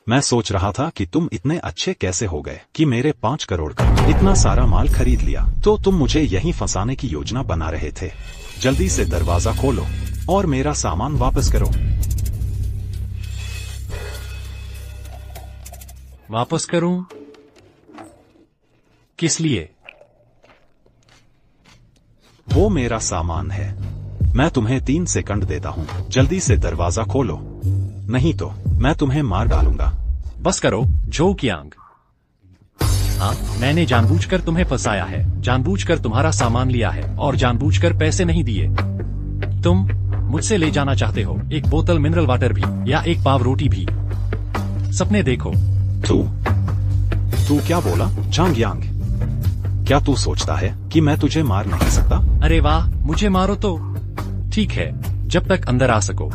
मैं सोच रहा था कि तुम इतने अच्छे कैसे हो गए कि मेरे 5 करोड़ का इतना सारा माल खरीद लिया। तो तुम मुझे यहीं फंसाने की योजना बना रहे थे। जल्दी से दरवाजा खोलो और मेरा सामान वापस करो। वापस करूं? किस लिए? वो मेरा सामान है। मैं तुम्हें 3 सेकंड देता हूँ, जल्दी से दरवाजा खोलो, नहीं तो मैं तुम्हें मार डालूंगा। बस करो झोकियांग। हाँ, मैंने जानबूझकर तुम्हें फंसाया है, जानबूझकर तुम्हारा सामान लिया है और जानबूझकर पैसे नहीं दिए। तुम मुझसे ले जाना चाहते हो एक बोतल मिनरल वाटर भी या एक पाव रोटी भी। सपने देखो। तू क्या बोला? झांग यांग, क्या तू सोचता है कि मैं तुझे मार नहीं सकता? अरे वाह, मुझे मारो तो ठीक है, जब तक अंदर आ सको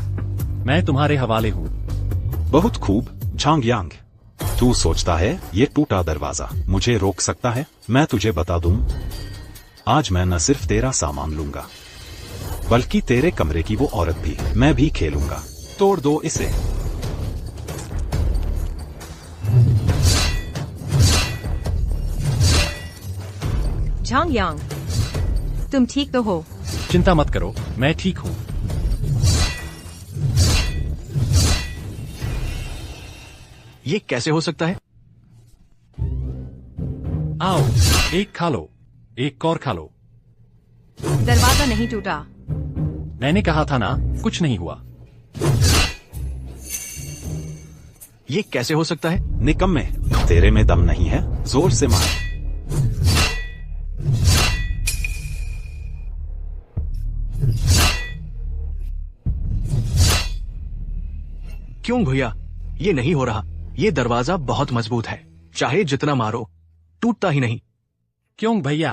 मैं तुम्हारे हवाले हूँ। बहुत खूब झांग यांग। तू सोचता है ये टूटा दरवाजा मुझे रोक सकता है? मैं तुझे बता दूं, आज मैं न सिर्फ तेरा सामान लूंगा बल्कि तेरे कमरे की वो औरत भी मैं भी खेलूंगा। तोड़ दो इसे। झांग यांग, तुम ठीक तो हो? चिंता मत करो, मैं ठीक हूँ। ये कैसे हो सकता है? आओ, एक खा लो, एक और खा लो। दरवाजा नहीं टूटा। मैंने कहा था ना, कुछ नहीं हुआ। ये कैसे हो सकता है? निकम्मे, तेरे में दम नहीं है? जोर से मार। क्यों भैया, ये नहीं हो रहा। ये दरवाजा बहुत मजबूत है, चाहे जितना मारो टूटता ही नहीं। क्यों भैया,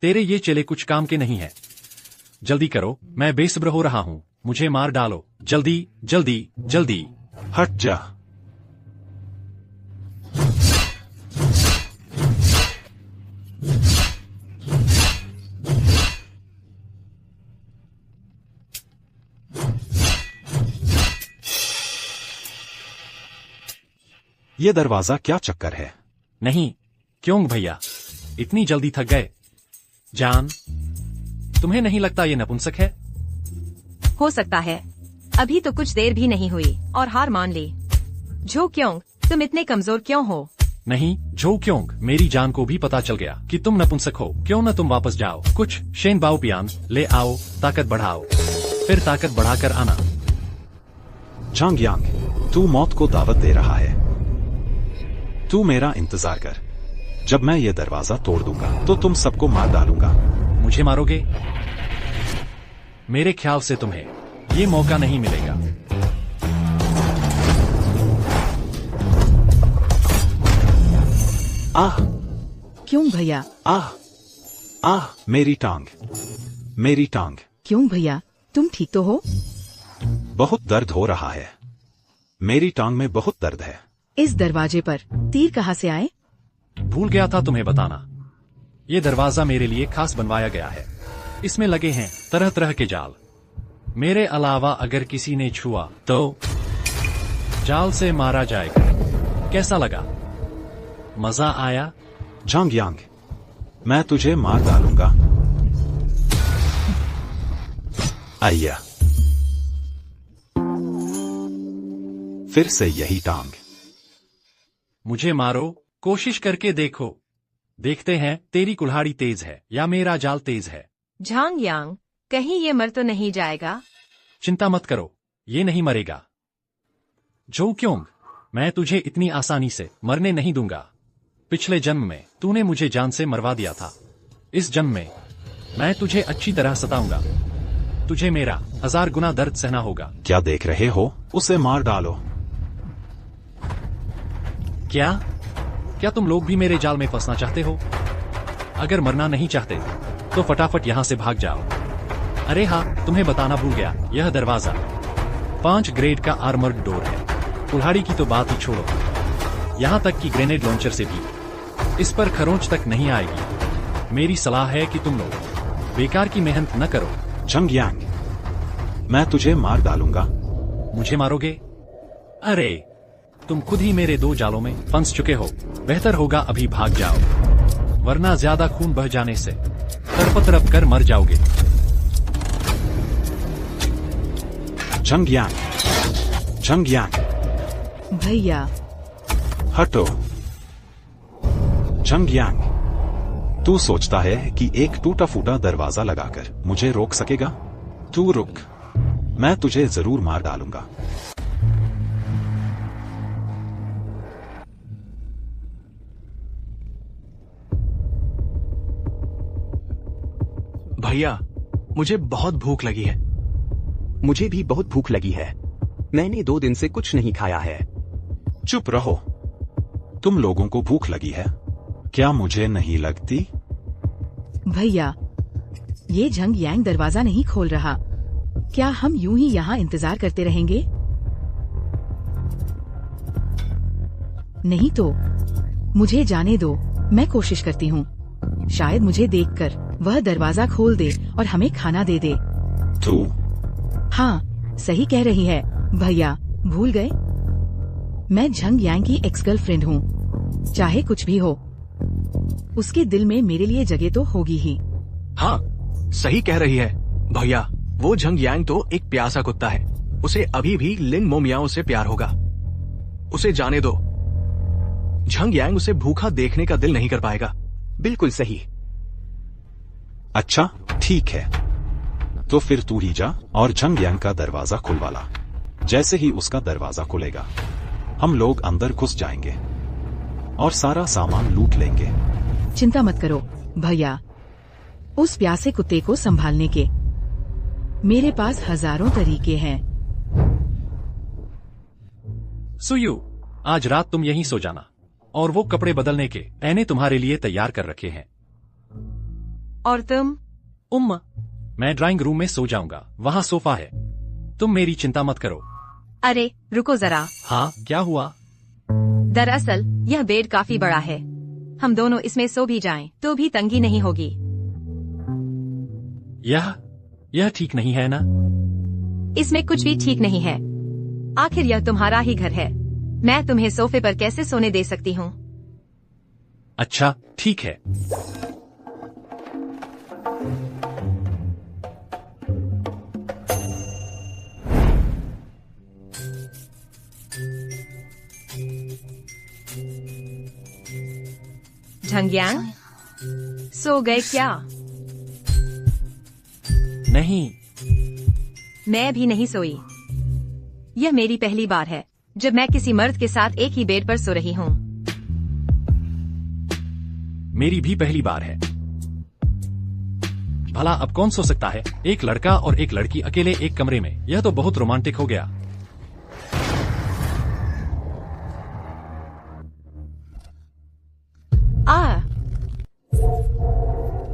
तेरे ये चेले कुछ काम के नहीं है। जल्दी करो, मैं बेसब्र हो रहा हूँ। मुझे मार डालो, जल्दी जल्दी जल्दी। हट जा। ये दरवाजा क्या चक्कर है? नहीं, क्यों भैया, इतनी जल्दी थक गए? जान, तुम्हें नहीं लगता ये नपुंसक है? हो सकता है। अभी तो कुछ देर भी नहीं हुई और हार मान ली। झो क्यों, तुम इतने कमजोर क्यों हो? नहीं झो क्यों, मेरी जान को भी पता चल गया कि तुम नपुंसक हो। क्यों न तुम वापस जाओ, कुछ शेन बाओ पियान ले आओ, ताकत बढ़ाओ, फिर ताकत बढ़ाकर आना। झांग यांग, तू मौत को दावत दे रहा है। तू मेरा इंतजार कर। जब मैं ये दरवाजा तोड़ दूंगा तो तुम सबको मार डालूंगा। मुझे मारोगे? मेरे ख्याल से तुम्हें ये मौका नहीं मिलेगा। आह, क्यों भैया? आह, आह, मेरी टांग, मेरी टांग। क्यों भैया, तुम ठीक तो हो? बहुत दर्द हो रहा है। मेरी टांग में बहुत दर्द है। इस दरवाजे पर तीर कहाँ से आए? भूल गया था तुम्हें बताना। ये दरवाजा मेरे लिए खास बनवाया गया है। इसमें लगे हैं तरह तरह के जाल। मेरे अलावा अगर किसी ने छुआ तो जाल से मारा जाएगा। कैसा लगा? मजा आया? झांग यांग, मैं तुझे मार डालूंगा। आइया, फिर से यही टांग। मुझे मारो, कोशिश करके देखो। देखते हैं तेरी कुल्हाड़ी तेज है या मेरा जाल तेज है। झांग यांग, कहीं ये मर तो नहीं जाएगा? चिंता मत करो, ये नहीं मरेगा। जो क्यों, मैं तुझे इतनी आसानी से मरने नहीं दूंगा। पिछले जन्म में तूने मुझे जान से मरवा दिया था। इस जन्म में मैं तुझे अच्छी तरह सताऊंगा। तुझे मेरा 1000 गुना दर्द सहना होगा। क्या देख रहे हो? उसे मार डालो। क्या तुम लोग भी मेरे जाल में फंसना चाहते हो? अगर मरना नहीं चाहते तो फटाफट यहाँ से भाग जाओ। अरे हाँ, तुम्हें बताना भूल गया, यह दरवाजा 5 ग्रेड का आर्मर्ड डोर है। कुल्हाड़ी की तो बात ही छोड़ो, यहाँ तक कि ग्रेनेड लॉन्चर से भी इस पर खरोंच तक नहीं आएगी। मेरी सलाह है कि तुम लोग बेकार की मेहनत न करो। झांग यांग, मैं तुझे मार डालूंगा। मुझे मारोगे? अरे, तुम खुद ही मेरे 2 जालों में फंस चुके हो। बेहतर होगा अभी भाग जाओ, वरना ज्यादा खून बह जाने से तड़प तड़प कर मर जाओगे। झांग यांग, झांग यांग, भैया, हटो। झांग यांग, तू सोचता है कि एक टूटा फूटा दरवाजा लगाकर मुझे रोक सकेगा? तू रुक, मैं तुझे जरूर मार डालूंगा। भैया, मुझे बहुत भूख लगी है। मुझे भी बहुत भूख लगी है। मैंने 2 दिन से कुछ नहीं खाया है। चुप रहो। तुम लोगों को भूख लगी है, क्या मुझे नहीं लगती? भैया, ये झंग यांग दरवाजा नहीं खोल रहा। क्या हम यूं ही यहाँ इंतजार करते रहेंगे? नहीं तो मुझे जाने दो, मैं कोशिश करती हूँ। शायद मुझे देखकर वह दरवाजा खोल दे और हमें खाना दे दे। तू? हाँ, सही कह रही है भैया, भूल गए? मैं झंग यांग की एक्स गर्लफ्रेंड हूँ। चाहे कुछ भी हो, उसके दिल में मेरे लिए जगह तो होगी ही। हाँ, सही कह रही है भैया। वो झंग यांग तो एक प्यासा कुत्ता है। उसे अभी भी लिन मोमियाओं से प्यार होगा। उसे जाने दो। झंग यांग उसे भूखा देखने का दिल नहीं कर पाएगा। बिल्कुल सही। अच्छा, ठीक है। तो फिर तू ही जा और झंग यांग का दरवाजा खुलवा ला। जैसे ही उसका दरवाजा खुलेगा, हम लोग अंदर घुस जाएंगे और सारा सामान लूट लेंगे। चिंता मत करो भैया, उस प्यासे कुत्ते को संभालने के मेरे पास हजारों तरीके हैं। सुयू, आज रात तुम यहीं सो जाना और वो कपड़े बदलने के ऐने तुम्हारे लिए तैयार कर रखे हैं। और तुम? उम्मा, मैं ड्राइंग रूम में सो जाऊंगा, वहाँ सोफा है। तुम मेरी चिंता मत करो। अरे रुको जरा। हाँ, क्या हुआ? दरअसल यह बेड काफी बड़ा है। हम दोनों इसमें सो भी जाएं तो भी तंगी नहीं होगी। यह ठीक नहीं है ना? इसमें कुछ भी ठीक नहीं है। आखिर यह तुम्हारा ही घर है। मैं तुम्हें सोफे पर कैसे सोने दे सकती हूँ? अच्छा, ठीक है। झंग यांग, सो गए क्या? नहीं। मैं भी नहीं सोई। यह मेरी पहली बार है जब मैं किसी मर्द के साथ एक ही बेड पर सो रही हूँ। मेरी भी पहली बार है। भला अब कौन सो सकता है? एक लड़का और एक लड़की अकेले एक कमरे में। यह तो बहुत रोमांटिक हो गया।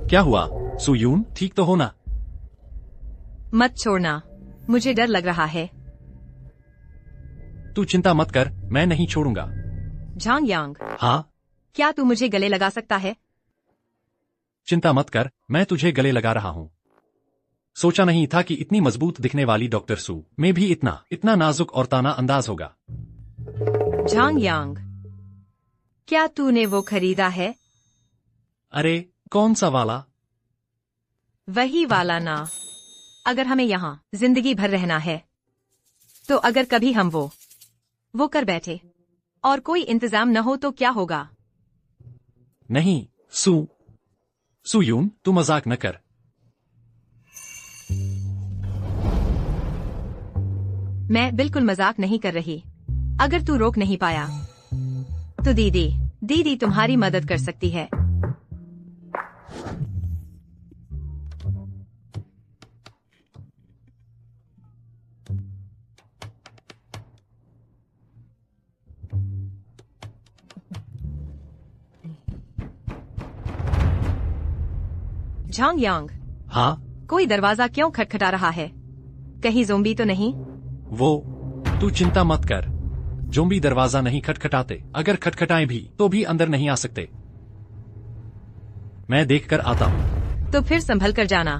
क्या हुआ सुयून, ठीक तो हो ना? मत छोड़ना, मुझे डर लग रहा है। तू चिंता मत कर, मैं नहीं छोड़ूंगा। झांग यांग, हाँ? क्या तू मुझे गले लगा सकता है? चिंता मत कर, मैं तुझे गले लगा रहा हूँ। सोचा नहीं था कि इतनी मजबूत दिखने वाली डॉक्टर सू में भी इतना नाजुक और ताना अंदाज होगा। झांग यांग, क्या तूने वो खरीदा है? अरे कौन सा वाला? वही वाला ना। अगर हमें यहाँ जिंदगी भर रहना है तो अगर कभी हम वो कर बैठे और कोई इंतजाम न हो तो क्या होगा? नहीं सुयून, तू मजाक न कर। मैं बिल्कुल मजाक नहीं कर रही। अगर तू रोक नहीं पाया तो दीदी तुम्हारी मदद कर सकती है। झांग यांग, हाँ? कोई दरवाजा क्यों खटखटा रहा है? कहीं ज़ोंबी तो नहीं? तू चिंता मत कर, ज़ोंबी दरवाजा नहीं खटखटाते। अगर खटखटाएं भी तो भी अंदर नहीं आ सकते। मैं देखकर आता हूँ। तो फिर संभल कर जाना।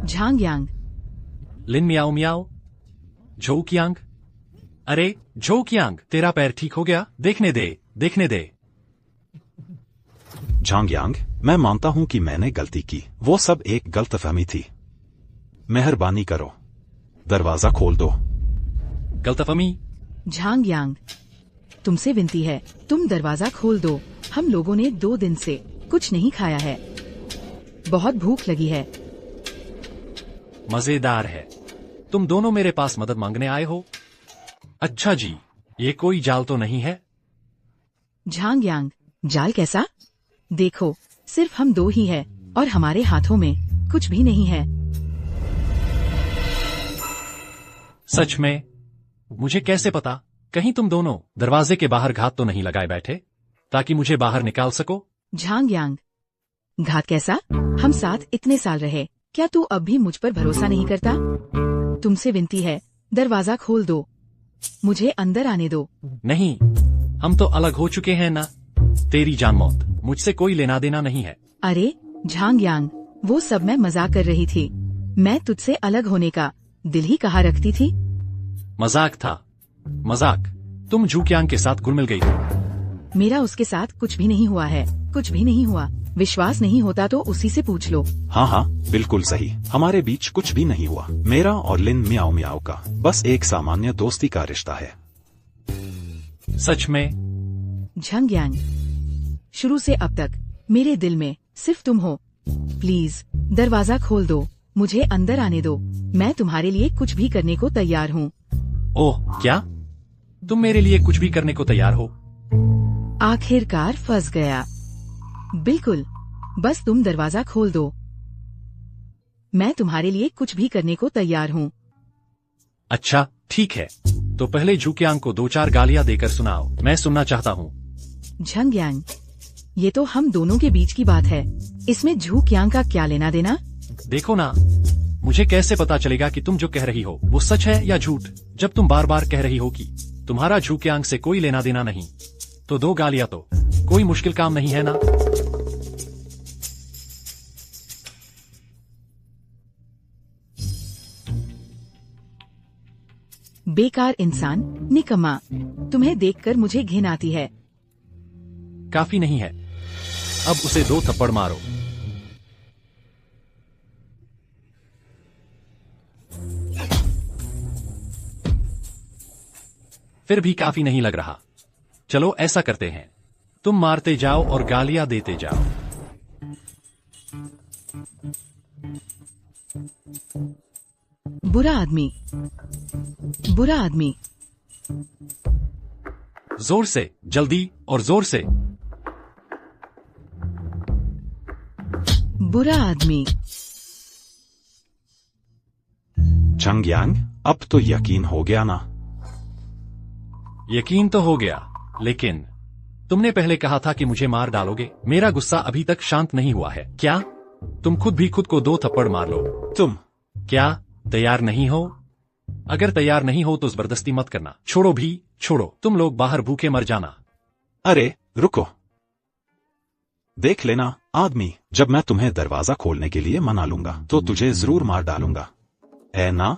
झांग यांग, लिन मियाओ मियाओ, झोकियांग। अरे झोकियांग, तेरा पैर ठीक हो गया? देखने दे। झांग यांग, मैं मानता हूं कि मैंने गलती की। वो सब एक गलतफहमी थी। मेहरबानी करो, दरवाजा खोल दो। गलतफहमी? झांग यांग, तुमसे विनती है, तुम दरवाजा खोल दो। हम लोगों ने 2 दिन से कुछ नहीं खाया है। बहुत भूख लगी है। मजेदार है। तुम दोनों मेरे पास मदद मांगने आए हो? अच्छा जी, ये कोई जाल तो नहीं है? झांग यांग, जाल कैसा? देखो, सिर्फ हम 2 ही हैं और हमारे हाथों में कुछ भी नहीं है। सच में? मुझे कैसे पता? कहीं तुम दोनों दरवाजे के बाहर घात तो नहीं लगाए बैठे ताकि मुझे बाहर निकाल सको? झांग यांग, घात कैसा? हम साथ इतने साल रहे, क्या तू अब भी मुझ पर भरोसा नहीं करता? तुमसे विनती है, दरवाजा खोल दो, मुझे अंदर आने दो। नहीं, हम तो अलग हो चुके हैं ना। तेरी जान मौत मुझसे कोई लेना देना नहीं है। अरे झांग यांग, वो सब मैं मजाक कर रही थी। मैं तुझसे अलग होने का दिल ही कहाँ रखती थी। मजाक था, मजाक। तुम झूक्यांग के साथ घुल मिल गई थी। मेरा उसके साथ कुछ भी नहीं हुआ है, कुछ भी नहीं हुआ। विश्वास नहीं होता तो उसी से पूछ लो। हाँ हाँ, बिल्कुल सही। हमारे बीच कुछ भी नहीं हुआ। मेरा और लिन म्याओ म्याओ का बस एक सामान्य दोस्ती का रिश्ता है। सच में? झंग यांग, शुरू से अब तक मेरे दिल में सिर्फ तुम हो। प्लीज दरवाजा खोल दो, मुझे अंदर आने दो। मैं तुम्हारे लिए कुछ भी करने को तैयार हूँ। ओह क्या? तुम मेरे लिए कुछ भी करने को तैयार हो? आखिरकार फंस गया। बिल्कुल, बस तुम दरवाजा खोल दो। मैं तुम्हारे लिए कुछ भी करने को तैयार हूँ। अच्छा ठीक है, तो पहले झूक्यांग को 2-4 गालियां देकर सुनाओ, मैं सुनना चाहता हूँ। झंग यांग, ये तो हम दोनों के बीच की बात है, इसमें झूक्यांग का क्या लेना देना? देखो ना, मुझे कैसे पता चलेगा कि तुम जो कह रही हो वो सच है या झूठ, जब तुम बार बार कह रही हो कि तुम्हारा झूक्यांग से कोई लेना देना नहीं। तो 2 गालियां तो कोई मुश्किल काम नहीं है ना। बेकार इंसान, निकम्मा। तुम्हें देखकर मुझे घिन आती है। काफी नहीं है, अब उसे 2 थप्पड़ मारो। फिर भी काफी नहीं लग रहा। चलो ऐसा करते हैं, तुम मारते जाओ और गालियां देते जाओ। बुरा आदमी, बुरा आदमी। जोर से, जल्दी और जोर से। बुरा आदमी। झंग यांग, अब तो यकीन हो गया ना? यकीन तो हो गया, लेकिन तुमने पहले कहा था कि मुझे मार डालोगे। मेरा गुस्सा अभी तक शांत नहीं हुआ है। क्या तुम खुद भी खुद को 2 थप्पड़ मार लो? तुम क्या तैयार नहीं हो? अगर तैयार नहीं हो तो जबरदस्ती मत करना। छोड़ो भी, छोड़ो। तुम लोग बाहर भूखे मर जाना। अरे रुको, देख लेना आदमी, जब मैं तुम्हें दरवाजा खोलने के लिए मना लूंगा तो तुझे जरूर मार डालूंगा। है ना?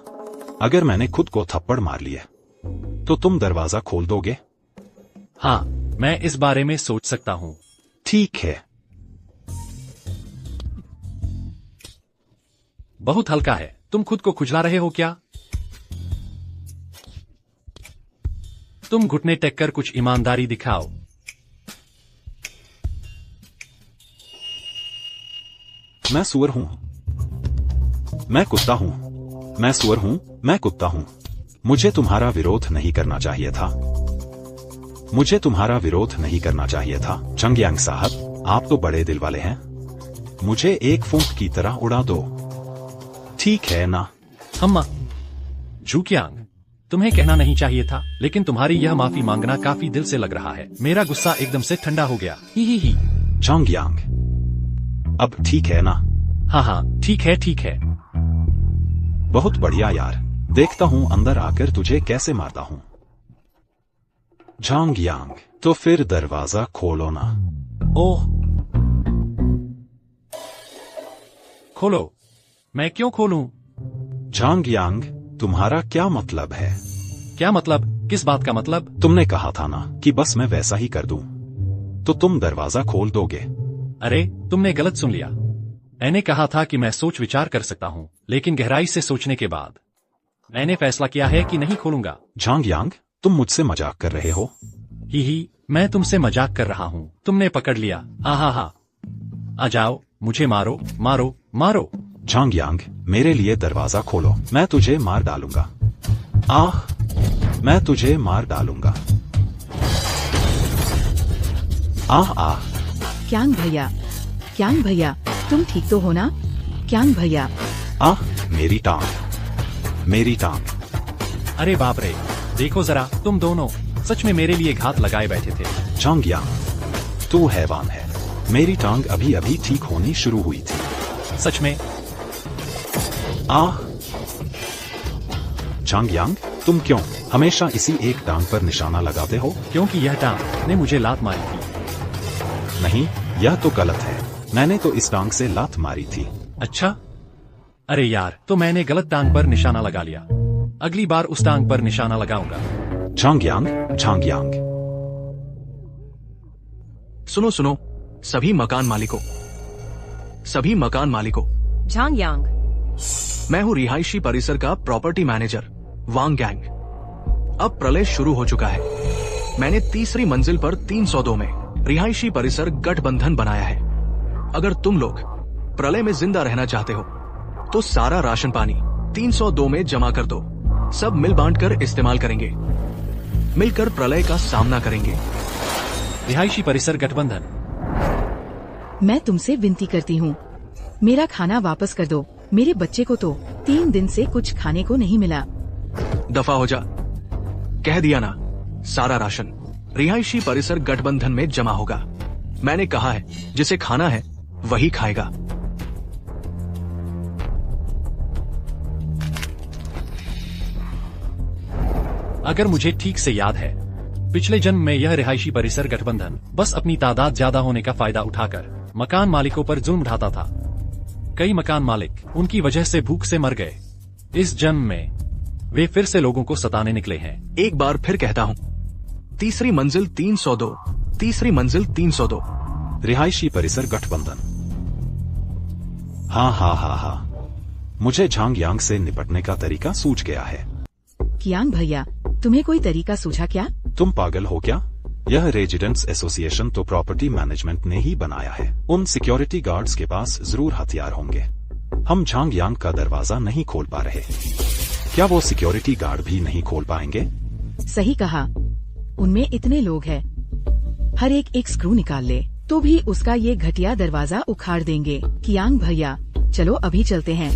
अगर मैंने खुद को थप्पड़ मार लिए तो तुम दरवाजा खोल दोगे? हाँ, मैं इस बारे में सोच सकता हूँ। ठीक है। बहुत हल्का है। तुम खुद को खुजला रहे हो क्या? तुम घुटने टेक कर कुछ ईमानदारी दिखाओ। मैं सुअर हूं, मैं कुत्ता हूं, मैं सुअर हूं, मैं कुत्ता हूं। मुझे तुम्हारा विरोध नहीं करना चाहिए था। मुझे तुम्हारा विरोध नहीं करना चाहिए था। झंग यांग साहब, आप तो बड़े दिल वाले हैं। मुझे एक फूंक की तरह उड़ा दो, ठीक है ना? हम्मा, झूक्यांग, तुम्हें कहना नहीं चाहिए था, लेकिन तुम्हारी यह माफी मांगना काफी दिल से लग रहा है। मेरा गुस्सा एकदम से ठंडा हो गया। ही। झंग यांग, अब ठीक है ना? हाँ हाँ, ठीक है, ठीक है। बहुत बढ़िया यार, देखता हूं अंदर आकर तुझे कैसे मारता हूं। झंग यांग, तो फिर दरवाजा खोलो ना। ओह, खोलो। मैं क्यों खोलूं? झंग यांग, तुम्हारा क्या मतलब है? क्या मतलब? किस बात का मतलब? तुमने कहा था ना कि बस मैं वैसा ही कर दूं, तो तुम दरवाजा खोल दोगे। अरे, तुमने गलत सुन लिया। मैंने कहा था कि मैं सोच विचार कर सकता हूँ, लेकिन गहराई से सोचने के बाद मैंने फैसला किया है कि नहीं खोलूंगा। झंग यांग, तुम मुझसे मजाक कर रहे हो? ही, मैं तुमसे मजाक कर रहा हूँ। तुमने पकड़ लिया। हा। आ जाओ, मुझे मारो, मारो, मारो। झंग यांग, मेरे लिए दरवाजा खोलो, मैं तुझे मार डालूंगा। आह, मैं तुझे मार डालूंगा। आह। क्यांग भैया, क्यांग भैया, तुम ठीक तो हो ना? क्यांग भैया। आह, मेरी टांग, मेरी टांग। अरे बाप रे, देखो जरा, तुम दोनों सच में मेरे लिए घात लगाए बैठे थे। झंग यांग, तू हैवान है। मेरी टांग अभी अभी ठीक होनी शुरू हुई थी। सच में? आह, झांग यांग, तुम क्यों हमेशा इसी एक टांग पर निशाना लगाते हो? क्योंकि यह टांग ने मुझे लात मारी थी। नहीं, यह तो गलत है। मैंने तो इस टांग से लात मारी थी। अच्छा? अरे यार, तो मैंने गलत टांग पर निशाना लगा लिया। अगली बार उस टांग पर निशाना लगाऊंगा। झांग यांग, झांग यांग, सुनो सुनो, सभी मकान मालिकों, सभी मकान मालिकों, झांग यांग, मैं हूं रिहायशी परिसर का प्रॉपर्टी मैनेजर वांग गैंग। अब प्रलय शुरू हो चुका है। मैंने तीसरी मंजिल पर 302 में रिहायशी परिसर गठबंधन बनाया है। अगर तुम लोग प्रलय में जिंदा रहना चाहते हो तो सारा राशन पानी 302 में जमा कर दो। सब मिल बांट कर इस्तेमाल करेंगे, मिलकर प्रलय का सामना करेंगे। रिहायशी परिसर गठबंधन। मैं तुमसे विनती करती हूँ, मेरा खाना वापस कर दो। मेरे बच्चे को तो 3 दिन से कुछ खाने को नहीं मिला। दफा हो जा, कह दिया ना। सारा राशन रिहायशी परिसर गठबंधन में जमा होगा। मैंने कहा है, जिसे खाना है वही खाएगा। अगर मुझे ठीक से याद है, पिछले जन्म में यह रिहायशी परिसर गठबंधन बस अपनी तादाद ज्यादा होने का फायदा उठाकर मकान मालिकों पर जुल्म ढाता था। कई मकान मालिक उनकी वजह से भूख से मर गए। इस जन्म में वे फिर से लोगों को सताने निकले हैं। एक बार फिर कहता हूँ, तीसरी मंजिल 302, तीसरी मंजिल 302। रिहायशी परिसर गठबंधन। हाँ हाँ हाँ हाँ, मुझे झांग यांग से निपटने का तरीका सूझ गया है। कियांग भैया, तुम्हें कोई तरीका सूझा क्या? तुम पागल हो क्या? यह रेजिडेंट्स एसोसिएशन तो प्रॉपर्टी मैनेजमेंट ने ही बनाया है। उन सिक्योरिटी गार्ड्स के पास जरूर हथियार होंगे। हम झांग यांग का दरवाजा नहीं खोल पा रहे, क्या वो सिक्योरिटी गार्ड भी नहीं खोल पाएंगे? सही कहा, उनमें इतने लोग हैं, हर एक स्क्रू निकाल ले तो भी उसका ये घटिया दरवाजा उखाड़ देंगे। कियांग भैया, चलो अभी चलते हैं।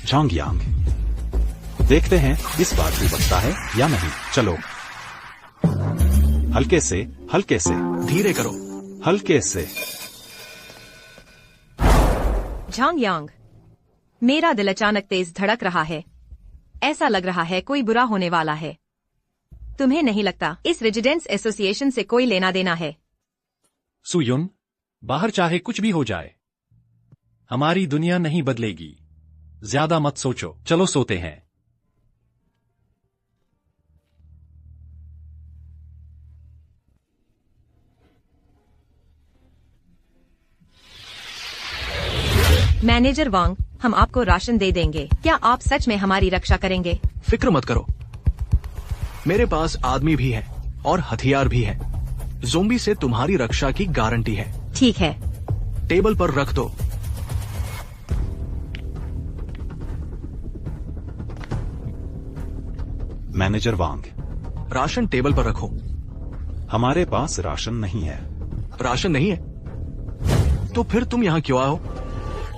झांग यांग, देखते हैं इस बार भी बचता है या नहीं। चलो, हल्के से, हल्के से, धीरे करो। हल्के से। झांग यांग, मेरा दिल अचानक तेज धड़क रहा है। ऐसा लग रहा है कोई बुरा होने वाला है। तुम्हें नहीं लगता इस रेजिडेंट्स एसोसिएशन से कोई लेना देना है? सुयुन, बाहर चाहे कुछ भी हो जाए, हमारी दुनिया नहीं बदलेगी। ज्यादा मत सोचो, चलो सोते हैं। मैनेजर वांग, हम आपको राशन दे देंगे। क्या आप सच में हमारी रक्षा करेंगे? फिक्र मत करो, मेरे पास आदमी भी है और हथियार भी है। ज़ोंबी से तुम्हारी रक्षा की गारंटी है। ठीक है। टेबल पर रख दो। मैनेजर वांग, राशन टेबल पर रखो। हमारे पास राशन नहीं है। राशन नहीं है तो फिर तुम यहाँ क्यों आओ?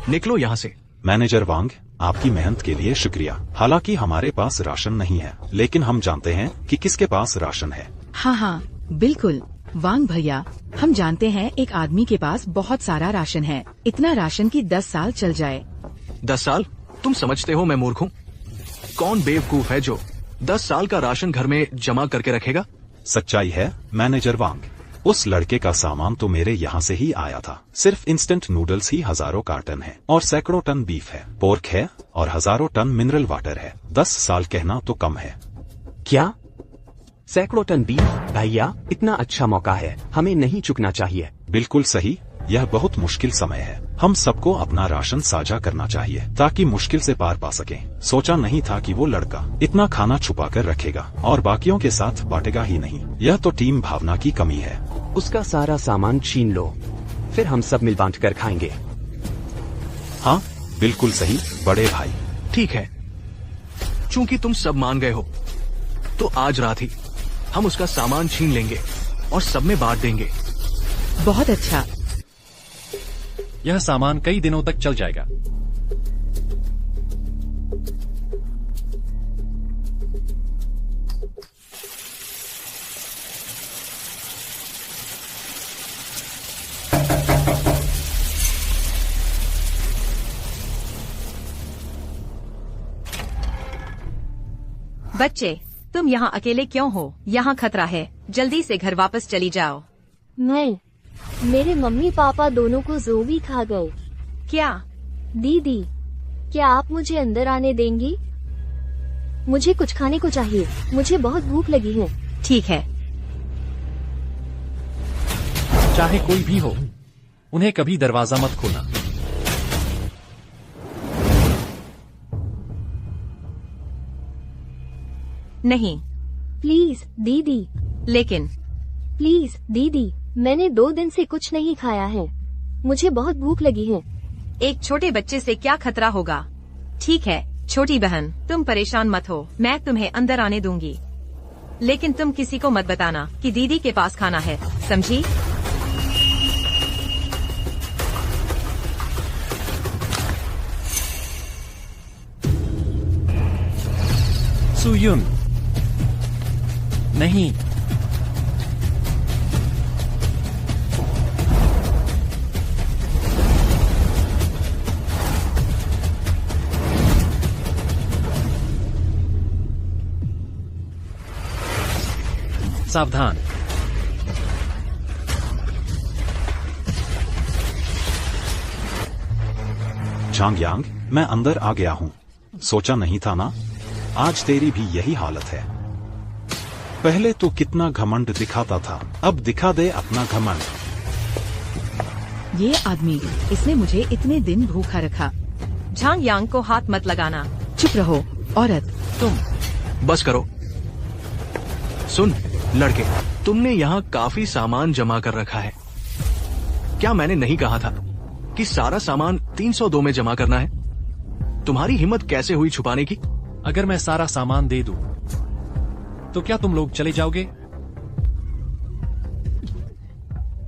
निकलो यहाँ से। मैनेजर वांग, आपकी मेहनत के लिए शुक्रिया। हालांकि हमारे पास राशन नहीं है, लेकिन हम जानते हैं कि किसके पास राशन है। हाँ हाँ, बिल्कुल वांग भैया, हम जानते हैं एक आदमी के पास बहुत सारा राशन है। इतना राशन की 10 साल चल जाए। 10 साल? तुम समझते हो मैं मूर्ख हूँ? कौन बेवकूफ है जो 10 साल का राशन घर में जमा करके रखेगा? सच्चाई है मैनेजर वांग, उस लड़के का सामान तो मेरे यहाँ से ही आया था। सिर्फ इंस्टेंट नूडल्स ही हजारों कार्टन है और सैकड़ों टन बीफ है, पोर्क है और हजारों टन मिनरल वाटर है। 10 साल कहना तो कम है। क्या? सैकड़ों टन बीफ? भैया, इतना अच्छा मौका है, हमें नहीं चुकना चाहिए। बिल्कुल सही, यह बहुत मुश्किल समय है। हम सबको अपना राशन साझा करना चाहिए ताकि मुश्किल से पार पा सकें। सोचा नहीं था कि वो लड़का इतना खाना छुपा कर रखेगा और बाकियों के साथ बांटेगा ही नहीं। यह तो टीम भावना की कमी है। उसका सारा सामान छीन लो, फिर हम सब मिल बांट कर खाएंगे। हाँ, बिल्कुल सही बड़े भाई। ठीक है, चूंकि तुम सब मान गए हो तो आज रात ही हम उसका सामान छीन लेंगे और सब में बांट देंगे। बहुत अच्छा। यह सामान कई दिनों तक चल जाएगा। बच्चे, तुम यहाँ अकेले क्यों हो? यहाँ खतरा है, जल्दी से घर वापस चली जाओ। मेरे मम्मी पापा दोनों को ज़ोंबी खा गए। क्या? दीदी, क्या आप मुझे अंदर आने देंगी? मुझे कुछ खाने को चाहिए, मुझे बहुत भूख लगी है। ठीक है। चाहे कोई भी हो, उन्हें कभी दरवाजा मत खोलना। नहीं। प्लीज दीदी, लेकिन प्लीज दीदी, मैंने 2 दिन से कुछ नहीं खाया है, मुझे बहुत भूख लगी है। एक छोटे बच्चे से क्या खतरा होगा? ठीक है छोटी बहन, तुम परेशान मत हो, मैं तुम्हें अंदर आने दूंगी। लेकिन तुम किसी को मत बताना कि दीदी के पास खाना है, समझी? सुयुन, नहीं। सावधान। झांग यांग, मैं अंदर आ गया हूँ। सोचा नहीं था ना, आज तेरी भी यही हालत है। पहले तो कितना घमंड दिखाता था, अब दिखा दे अपना घमंड। ये आदमी, इसने मुझे इतने दिन भूखा रखा। झांग यांग को हाथ मत लगाना। चुप रहो औरत। तुम बस करो। सुन लड़के, तुमने यहाँ काफी सामान जमा कर रखा है। क्या मैंने नहीं कहा था कि सारा सामान 302 में जमा करना है? तुम्हारी हिम्मत कैसे हुई छुपाने की? अगर मैं सारा सामान दे दूं, तो क्या तुम लोग चले जाओगे?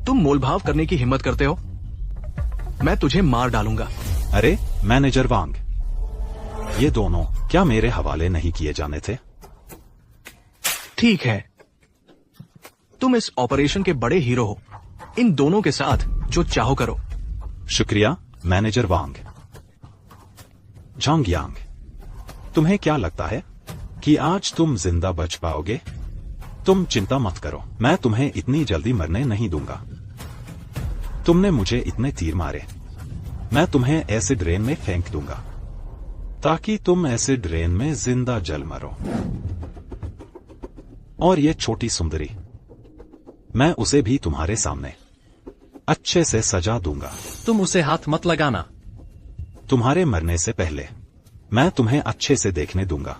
तुम मोलभाव करने की हिम्मत करते हो? मैं तुझे मार डालूंगा। अरे मैनेजर वांग, ये दोनों क्या मेरे हवाले नहीं किए जाने थे? ठीक है, तुम इस ऑपरेशन के बड़े हीरो हो। इन दोनों के साथ जो चाहो करो। शुक्रिया मैनेजर वांग। झांग यांग, तुम्हें क्या लगता है कि आज तुम जिंदा बच पाओगे? तुम चिंता मत करो, मैं तुम्हें इतनी जल्दी मरने नहीं दूंगा। तुमने मुझे इतने तीर मारे, मैं तुम्हें एसिड रेन में फेंक दूंगा ताकि तुम एसिड रेन में जिंदा जल मरो। और ये छोटी सुंदरी, मैं उसे भी तुम्हारे सामने अच्छे से सजा दूंगा। तुम उसे हाथ मत लगाना। तुम्हारे मरने से पहले मैं तुम्हें अच्छे से देखने दूंगा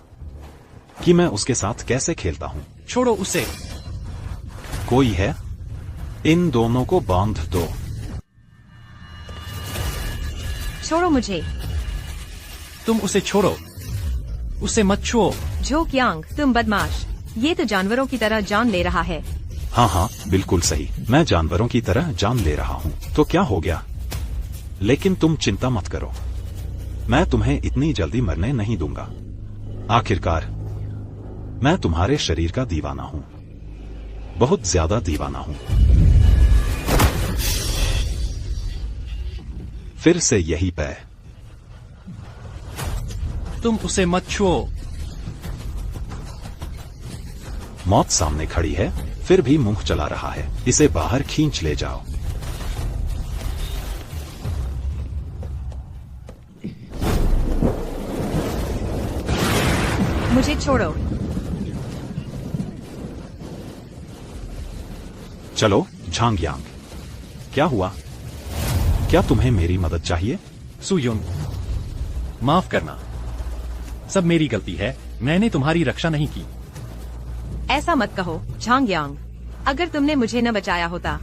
कि मैं उसके साथ कैसे खेलता हूं। छोड़ो उसे। कोई है? इन दोनों को बांध दो। छोड़ो मुझे। तुम उसे छोड़ो, उसे मत छुओ। झोंग यांग, तुम बदमाश, ये तो जानवरों की तरह जान ले रहा है। हाँ हाँ बिल्कुल सही, मैं जानवरों की तरह जान ले रहा हूँ। तो क्या हो गया? लेकिन तुम चिंता मत करो, मैं तुम्हें इतनी जल्दी मरने नहीं दूंगा। आखिरकार मैं तुम्हारे शरीर का दीवाना हूँ, बहुत ज्यादा दीवाना हूँ। फिर से यही पे। तुम उसे मत छुओ। मौत सामने खड़ी है, फिर भी मुंह चला रहा है। इसे बाहर खींच ले जाओ। मुझे छोड़ो। चलो झांग यांग, क्या हुआ? क्या तुम्हें मेरी मदद चाहिए? सुयुन, माफ करना, सब मेरी गलती है, मैंने तुम्हारी रक्षा नहीं की। ऐसा मत कहो झांग यांग, अगर तुमने मुझे न बचाया होता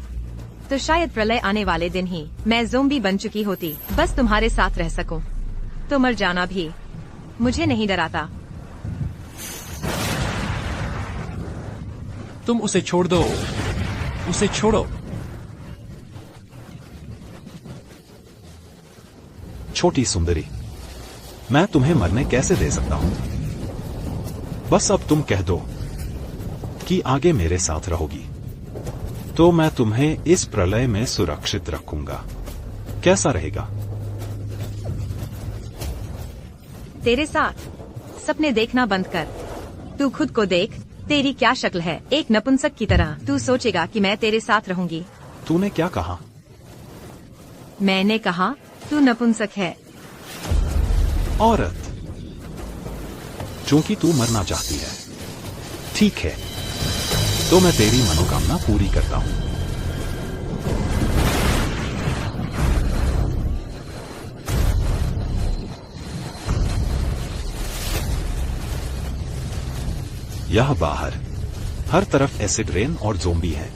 तो शायद प्रलय आने वाले दिन ही मैं ज़ोंबी बन चुकी होती, बस तुम्हारे साथ रह सकूं। तो मर जाना भी मुझे नहीं डराता। तुम उसे छोड़ दो, उसे छोड़ो। छोटी सुंदरी, मैं तुम्हें मरने कैसे दे सकता हूं? बस अब तुम कह दो कि आगे मेरे साथ रहोगी, तो मैं तुम्हें इस प्रलय में सुरक्षित रखूंगा। कैसा रहेगा? तेरे साथ सपने देखना बंद कर। तू खुद को देख, तेरी क्या शक्ल है, एक नपुंसक की तरह। तू सोचेगा कि मैं तेरे साथ रहूंगी। तूने क्या कहा? मैंने कहा तू नपुंसक है। औरत, चूंकि तू मरना चाहती है, ठीक है, तो मैं तेरी मनोकामना पूरी करता हूं। यह बाहर हर तरफ एसिड रेन और ज़ोंबी है।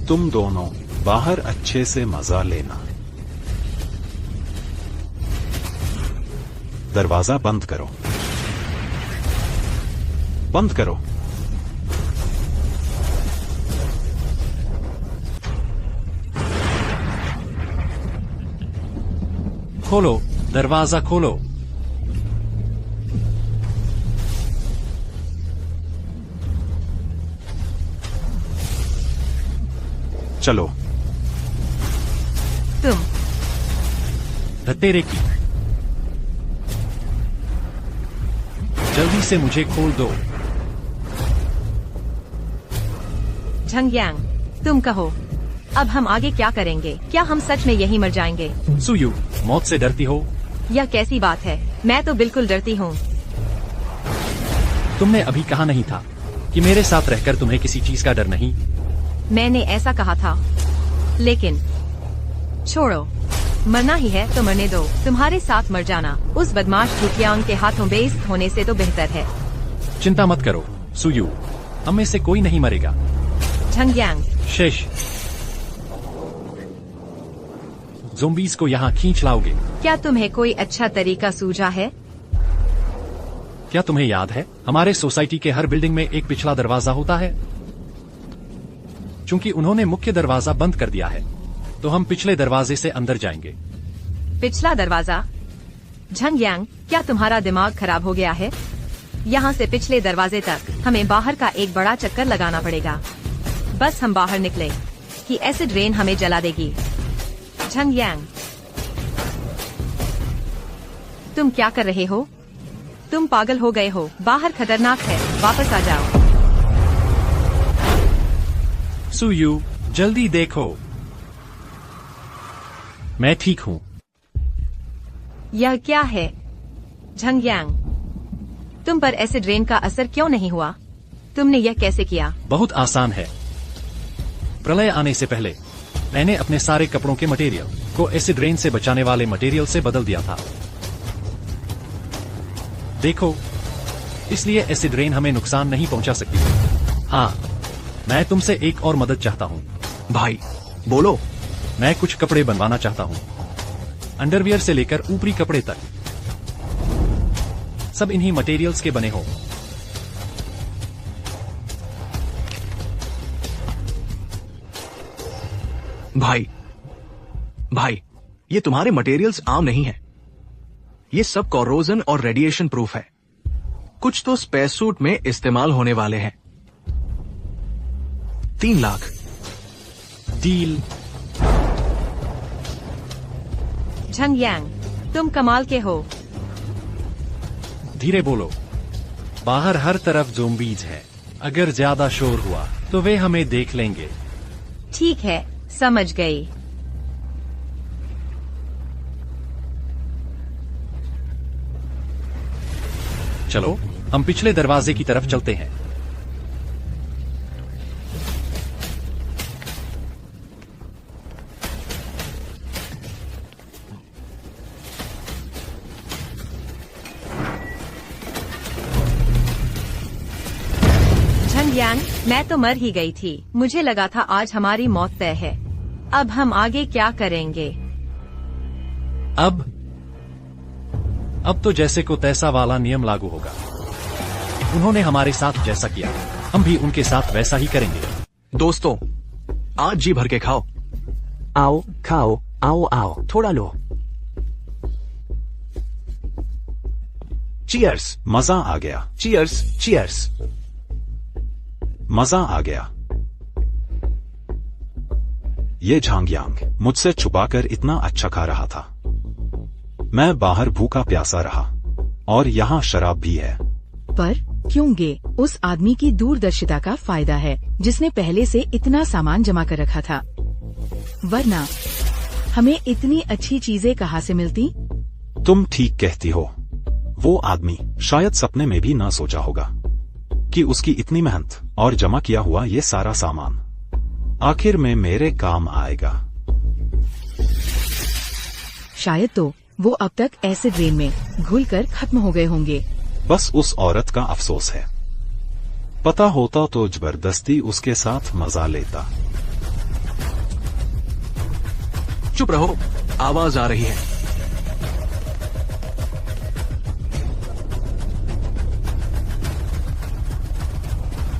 तुम दोनों बाहर अच्छे से मजा लेना। दरवाजा बंद करो, बंद करो। खोलो, दरवाजा खोलो। चलो। तुम धत्तेरे की, जल्दी से मुझे खोल दो। झंगयांग, तुम कहो, अब हम आगे क्या करेंगे? क्या हम सच में यहीं मर जाएंगे? सुयू, मौत से डरती हो? यह कैसी बात है? मैं तो बिल्कुल डरती हूँ। तुमने अभी कहा नहीं था कि मेरे साथ रहकर तुम्हें किसी चीज का डर नहीं? मैंने ऐसा कहा था, लेकिन छोड़ो, मरना ही है तो मरने दो। तुम्हारे साथ मर जाना उस बदमाश झुकियांग के हाथों बेइज्जत होने से तो बेहतर है। चिंता मत करो सुयू, हम में से कोई नहीं मरेगा। झंगयांग, शेष, ज़ोंबीज़ को यहाँ खींच लाओगे। क्या तुम्हें कोई अच्छा तरीका सूझा है? क्या तुम्हें याद है, हमारे सोसाइटी के हर बिल्डिंग में एक पिछला दरवाजा होता है? चूंकि उन्होंने मुख्य दरवाजा बंद कर दिया है, तो हम पिछले दरवाजे से अंदर जाएंगे। पिछला दरवाजा? झंगयांग, क्या तुम्हारा दिमाग खराब हो गया है? यहाँ से पिछले दरवाजे तक हमें बाहर का एक बड़ा चक्कर लगाना पड़ेगा। बस हम बाहर निकले कि एसिड रेन हमें जला देगी। झंगयांग, तुम क्या कर रहे हो? तुम पागल हो गए हो। बाहर खतरनाक है, वापस आ जाओ। सुयू, जल्दी देखो, मैं ठीक हूँ। यह क्या है? झंगयांग, तुम पर एसिड रेन का असर क्यों नहीं हुआ? तुमने यह कैसे किया? बहुत आसान है। प्रलय आने से पहले मैंने अपने सारे कपड़ों के मटेरियल को एसिड रेन से बचाने वाले मटेरियल से बदल दिया था। देखो, इसलिए एसिड रेन हमें नुकसान नहीं पहुंचा सकती। हाँ, मैं तुमसे एक और मदद चाहता हूँ। भाई, बोलो। मैं कुछ कपड़े बनवाना चाहता हूँ, अंडरवियर से लेकर ऊपरी कपड़े तक, सब इन्हीं मटेरियल्स के बने हो। भाई, ये तुम्हारे मटेरियल्स आम नहीं है। ये सब कोरोजन और रेडिएशन प्रूफ है। कुछ तो स्पेस सूट में इस्तेमाल होने वाले हैं। 3 लाख। डील। झंगयांग, तुम कमाल के हो। धीरे बोलो, बाहर हर तरफ ज़ोंबीज है। अगर ज्यादा शोर हुआ तो वे हमें देख लेंगे। ठीक है, समझ गई। चलो, हम पिछले दरवाजे की तरफ चलते हैं। झंगयांग, मैं तो मर ही गई थी। मुझे लगा था आज हमारी मौत तय है। अब हम आगे क्या करेंगे? अब तो जैसे को तैसा वाला नियम लागू होगा। उन्होंने हमारे साथ जैसा किया, हम भी उनके साथ वैसा ही करेंगे। दोस्तों, आज जी भर के खाओ। आओ, खाओ, आओ आओ, थोड़ा लो। चीयर्स। मजा आ गया, चीयर्स, चीयर्स। मजा आ गया। ये झांगयांग मुझसे छुपाकर इतना अच्छा खा रहा था। मैं बाहर भूखा प्यासा रहा, और यहाँ शराब भी है। पर क्योंकि उस आदमी की दूरदर्शिता का फायदा है जिसने पहले से इतना सामान जमा कर रखा था, वरना हमें इतनी अच्छी चीजें कहाँ से मिलती। तुम ठीक कहती हो। वो आदमी शायद सपने में भी ना सोचा होगा कि उसकी इतनी मेहनत और जमा किया हुआ ये सारा सामान आखिर में मेरे काम आएगा। शायद तो वो अब तक एसिड रेन में घुलकर खत्म हो गए होंगे। बस उस औरत का अफसोस है। पता होता तो जबरदस्ती उसके साथ मजा लेता। चुप रहो, आवाज आ रही है।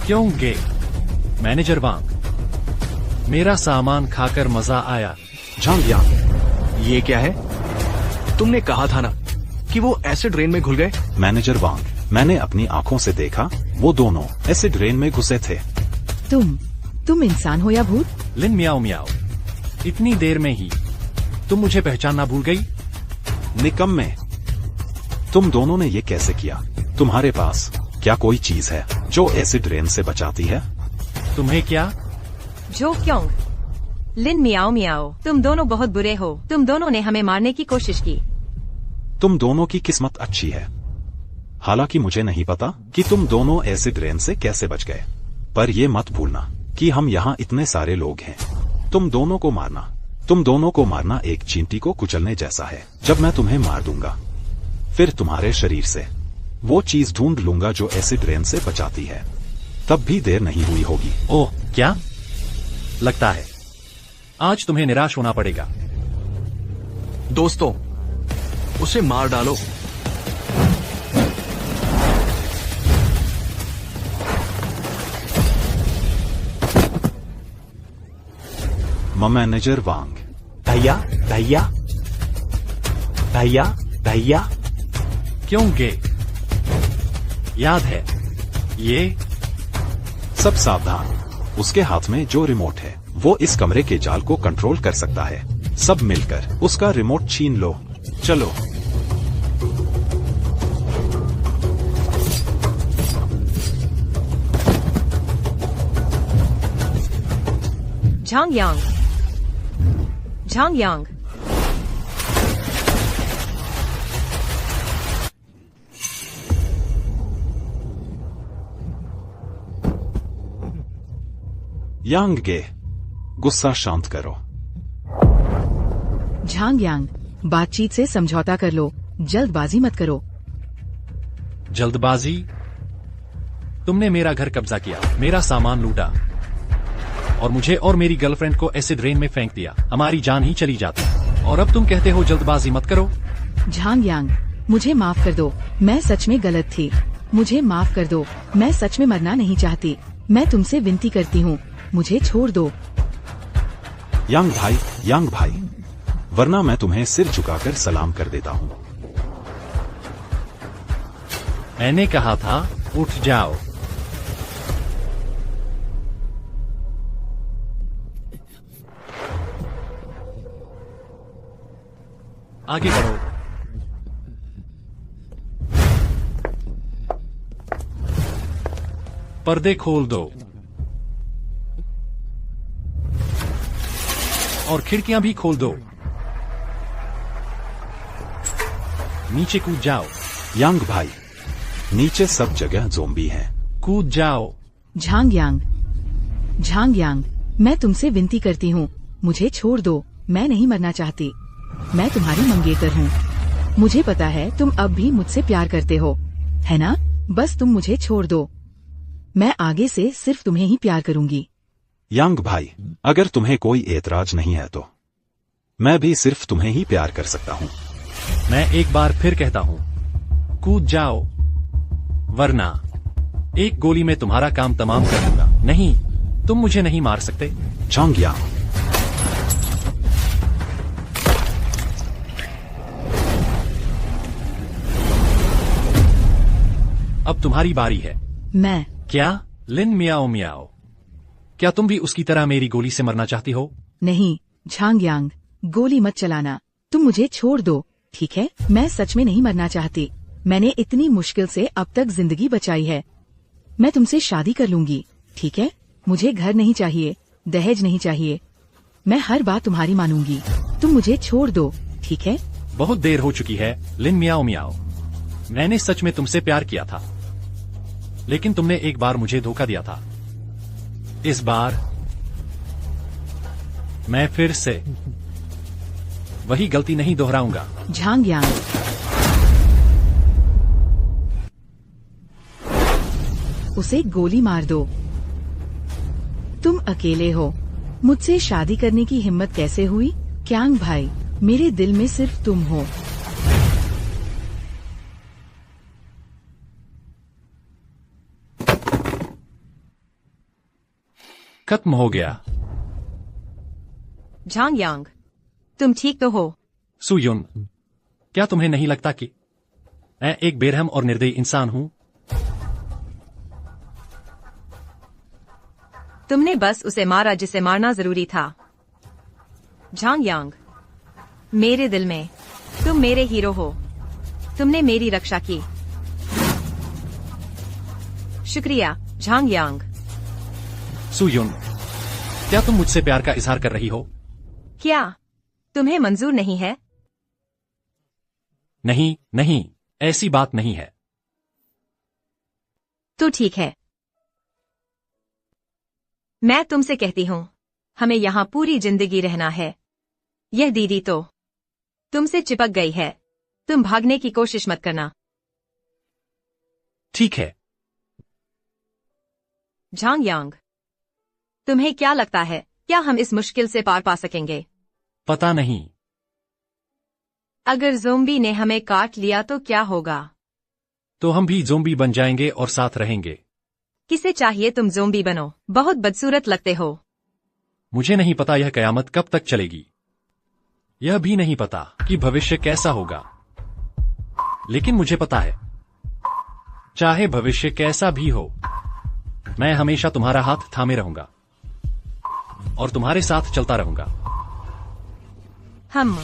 क्यों गे? मैनेजर वांग, मेरा सामान खाकर मजा आया। झांग यांग, ये क्या है? तुमने कहा था ना कि वो एसिड रेन में घुल गए। मैनेजर वांग, मैंने अपनी आंखों से देखा, वो दोनों एसिड रेन में घुसे थे। तुम इंसान हो या भूत? लिन मियाओ मियाओ, इतनी देर में ही तुम मुझे पहचानना भूल गई? निकम्मे, तुम दोनों ने ये कैसे किया? तुम्हारे पास क्या कोई चीज है जो एसिड रेन से बचाती है? तुम्हें क्या? जो क्यों? लिन मियाओ मियाओ, तुम दोनों बहुत बुरे हो। तुम दोनों ने हमें मारने की कोशिश की। तुम दोनों की किस्मत अच्छी है। हालांकि मुझे नहीं पता कि तुम दोनों एसिड रेन से कैसे बच गए, पर ये मत भूलना कि हम यहाँ इतने सारे लोग हैं। तुम दोनों को मारना एक चींटी को कुचलने जैसा है। जब मैं तुम्हें मार दूंगा, फिर तुम्हारे शरीर से वो चीज ढूंढ लूंगा जो एसिड रेन से बचाती है। तब भी देर नहीं हुई होगी। ओह, क्या? लगता है आज तुम्हें निराश होना पड़ेगा। दोस्तों, उसे मार डालो। मैनेजर वांग, भैया भैया भैया भैया, क्यों गे? याद है ये? सब सावधान। उसके हाथ में जो रिमोट है वो इस कमरे के जाल को कंट्रोल कर सकता है। सब मिलकर उसका रिमोट छीन लो। चलो। झांग यांग, झांग यांग, यांग गे, गुस्सा शांत करो। झांग यांग, बातचीत से समझौता कर लो, जल्दबाजी मत करो। जल्दबाजी? तुमने मेरा घर कब्जा किया, मेरा सामान लूटा और मुझे और मेरी गर्लफ्रेंड को एसिड रेन में फेंक दिया। हमारी जान ही चली जाती, और अब तुम कहते हो जल्दबाजी मत करो। झांग यांग, मुझे माफ कर दो, मैं सच में गलत थी। मुझे माफ कर दो, मैं सच में मरना नहीं चाहती। मैं तुमसे विनती करती हूँ, मुझे छोड़ दो। यांग भाई, वरना मैं तुम्हें सिर झुकाकर सलाम कर देता हूँ। मैंने कहा था उठ जाओ। आगे बढ़ो। पर्दे खोल दो और खिड़कियां भी खोल दो। नीचे कूद जाओ। यांग भाई, नीचे सब जगह ज़ोंबी हैं। कूद जाओ। झांग यांग, मैं तुमसे विनती करती हूँ, मुझे छोड़ दो। मैं नहीं मरना चाहती। मैं तुम्हारी मंगेतर हूँ। मुझे पता है तुम अब भी मुझसे प्यार करते हो, है ना? बस तुम मुझे छोड़ दो। मैं आगे से सिर्फ तुम्हें ही प्यार करूंगी। यांग भाई, अगर तुम्हें कोई एतराज नहीं है तो मैं भी सिर्फ तुम्हें ही प्यार कर सकता हूँ। मैं एक बार फिर कहता हूँ, कूद जाओ, वरना एक गोली में तुम्हारा काम तमाम कर दूंगा। नहीं, तुम मुझे नहीं मार सकते। झांग यांग, अब तुम्हारी बारी है। मैं? क्या? लिन मियाओ मियाओ, क्या तुम भी उसकी तरह मेरी गोली से मरना चाहती हो? नहीं झांग यांग, गोली मत चलाना। तुम मुझे छोड़ दो, ठीक है? मैं सच में नहीं मरना चाहती। मैंने इतनी मुश्किल से अब तक जिंदगी बचाई है। मैं तुमसे शादी कर लूंगी, ठीक है? मुझे घर नहीं चाहिए, दहेज नहीं चाहिए। मैं हर बात तुम्हारी मानूंगी। तुम मुझे छोड़ दो, ठीक है? बहुत देर हो चुकी है, लिन मियाओ मियाओ। मैंने सच में तुमसे प्यार किया था, लेकिन तुमने एक बार मुझे धोखा दिया था। इस बार मैं फिर से वही गलती नहीं दोहराऊंगा। झांग यांग, उसे गोली मार दो। तुम अकेले हो। मुझसे शादी करने की हिम्मत कैसे हुई? क्यांग भाई, मेरे दिल में सिर्फ तुम हो। खत्म हो गया। झांग यांग, तुम ठीक तो हो? सुयुन, क्या तुम्हें नहीं लगता कि मैं एक बेरहम और निर्दयी इंसान हूं? तुमने बस उसे मारा जिसे मारना जरूरी था। झांग यांग, मेरे दिल में तुम मेरे हीरो हो। तुमने मेरी रक्षा की। शुक्रिया झांग यांग। सुयुन, क्या तुम मुझसे प्यार का इजहार कर रही हो? क्या तुम्हें मंजूर नहीं है? नहीं नहीं, ऐसी बात नहीं है। तो ठीक है, मैं तुमसे कहती हूँ, हमें यहाँ पूरी जिंदगी रहना है। यह दीदी तो तुमसे चिपक गई है। तुम भागने की कोशिश मत करना। ठीक है। झांग यांग, तुम्हें क्या लगता है, क्या हम इस मुश्किल से पार पा सकेंगे? पता नहीं। अगर ज़ोंबी ने हमें काट लिया तो क्या होगा? तो हम भी ज़ोंबी बन जाएंगे और साथ रहेंगे। किसे चाहिए तुम ज़ोंबी बनो? बहुत बदसूरत लगते हो। मुझे नहीं पता यह कयामत कब तक चलेगी। यह भी नहीं पता कि भविष्य कैसा होगा, लेकिन मुझे पता है, चाहे भविष्य कैसा भी हो, मैं हमेशा तुम्हारा हाथ थामे रहूंगा और तुम्हारे साथ चलता रहूंगा। हम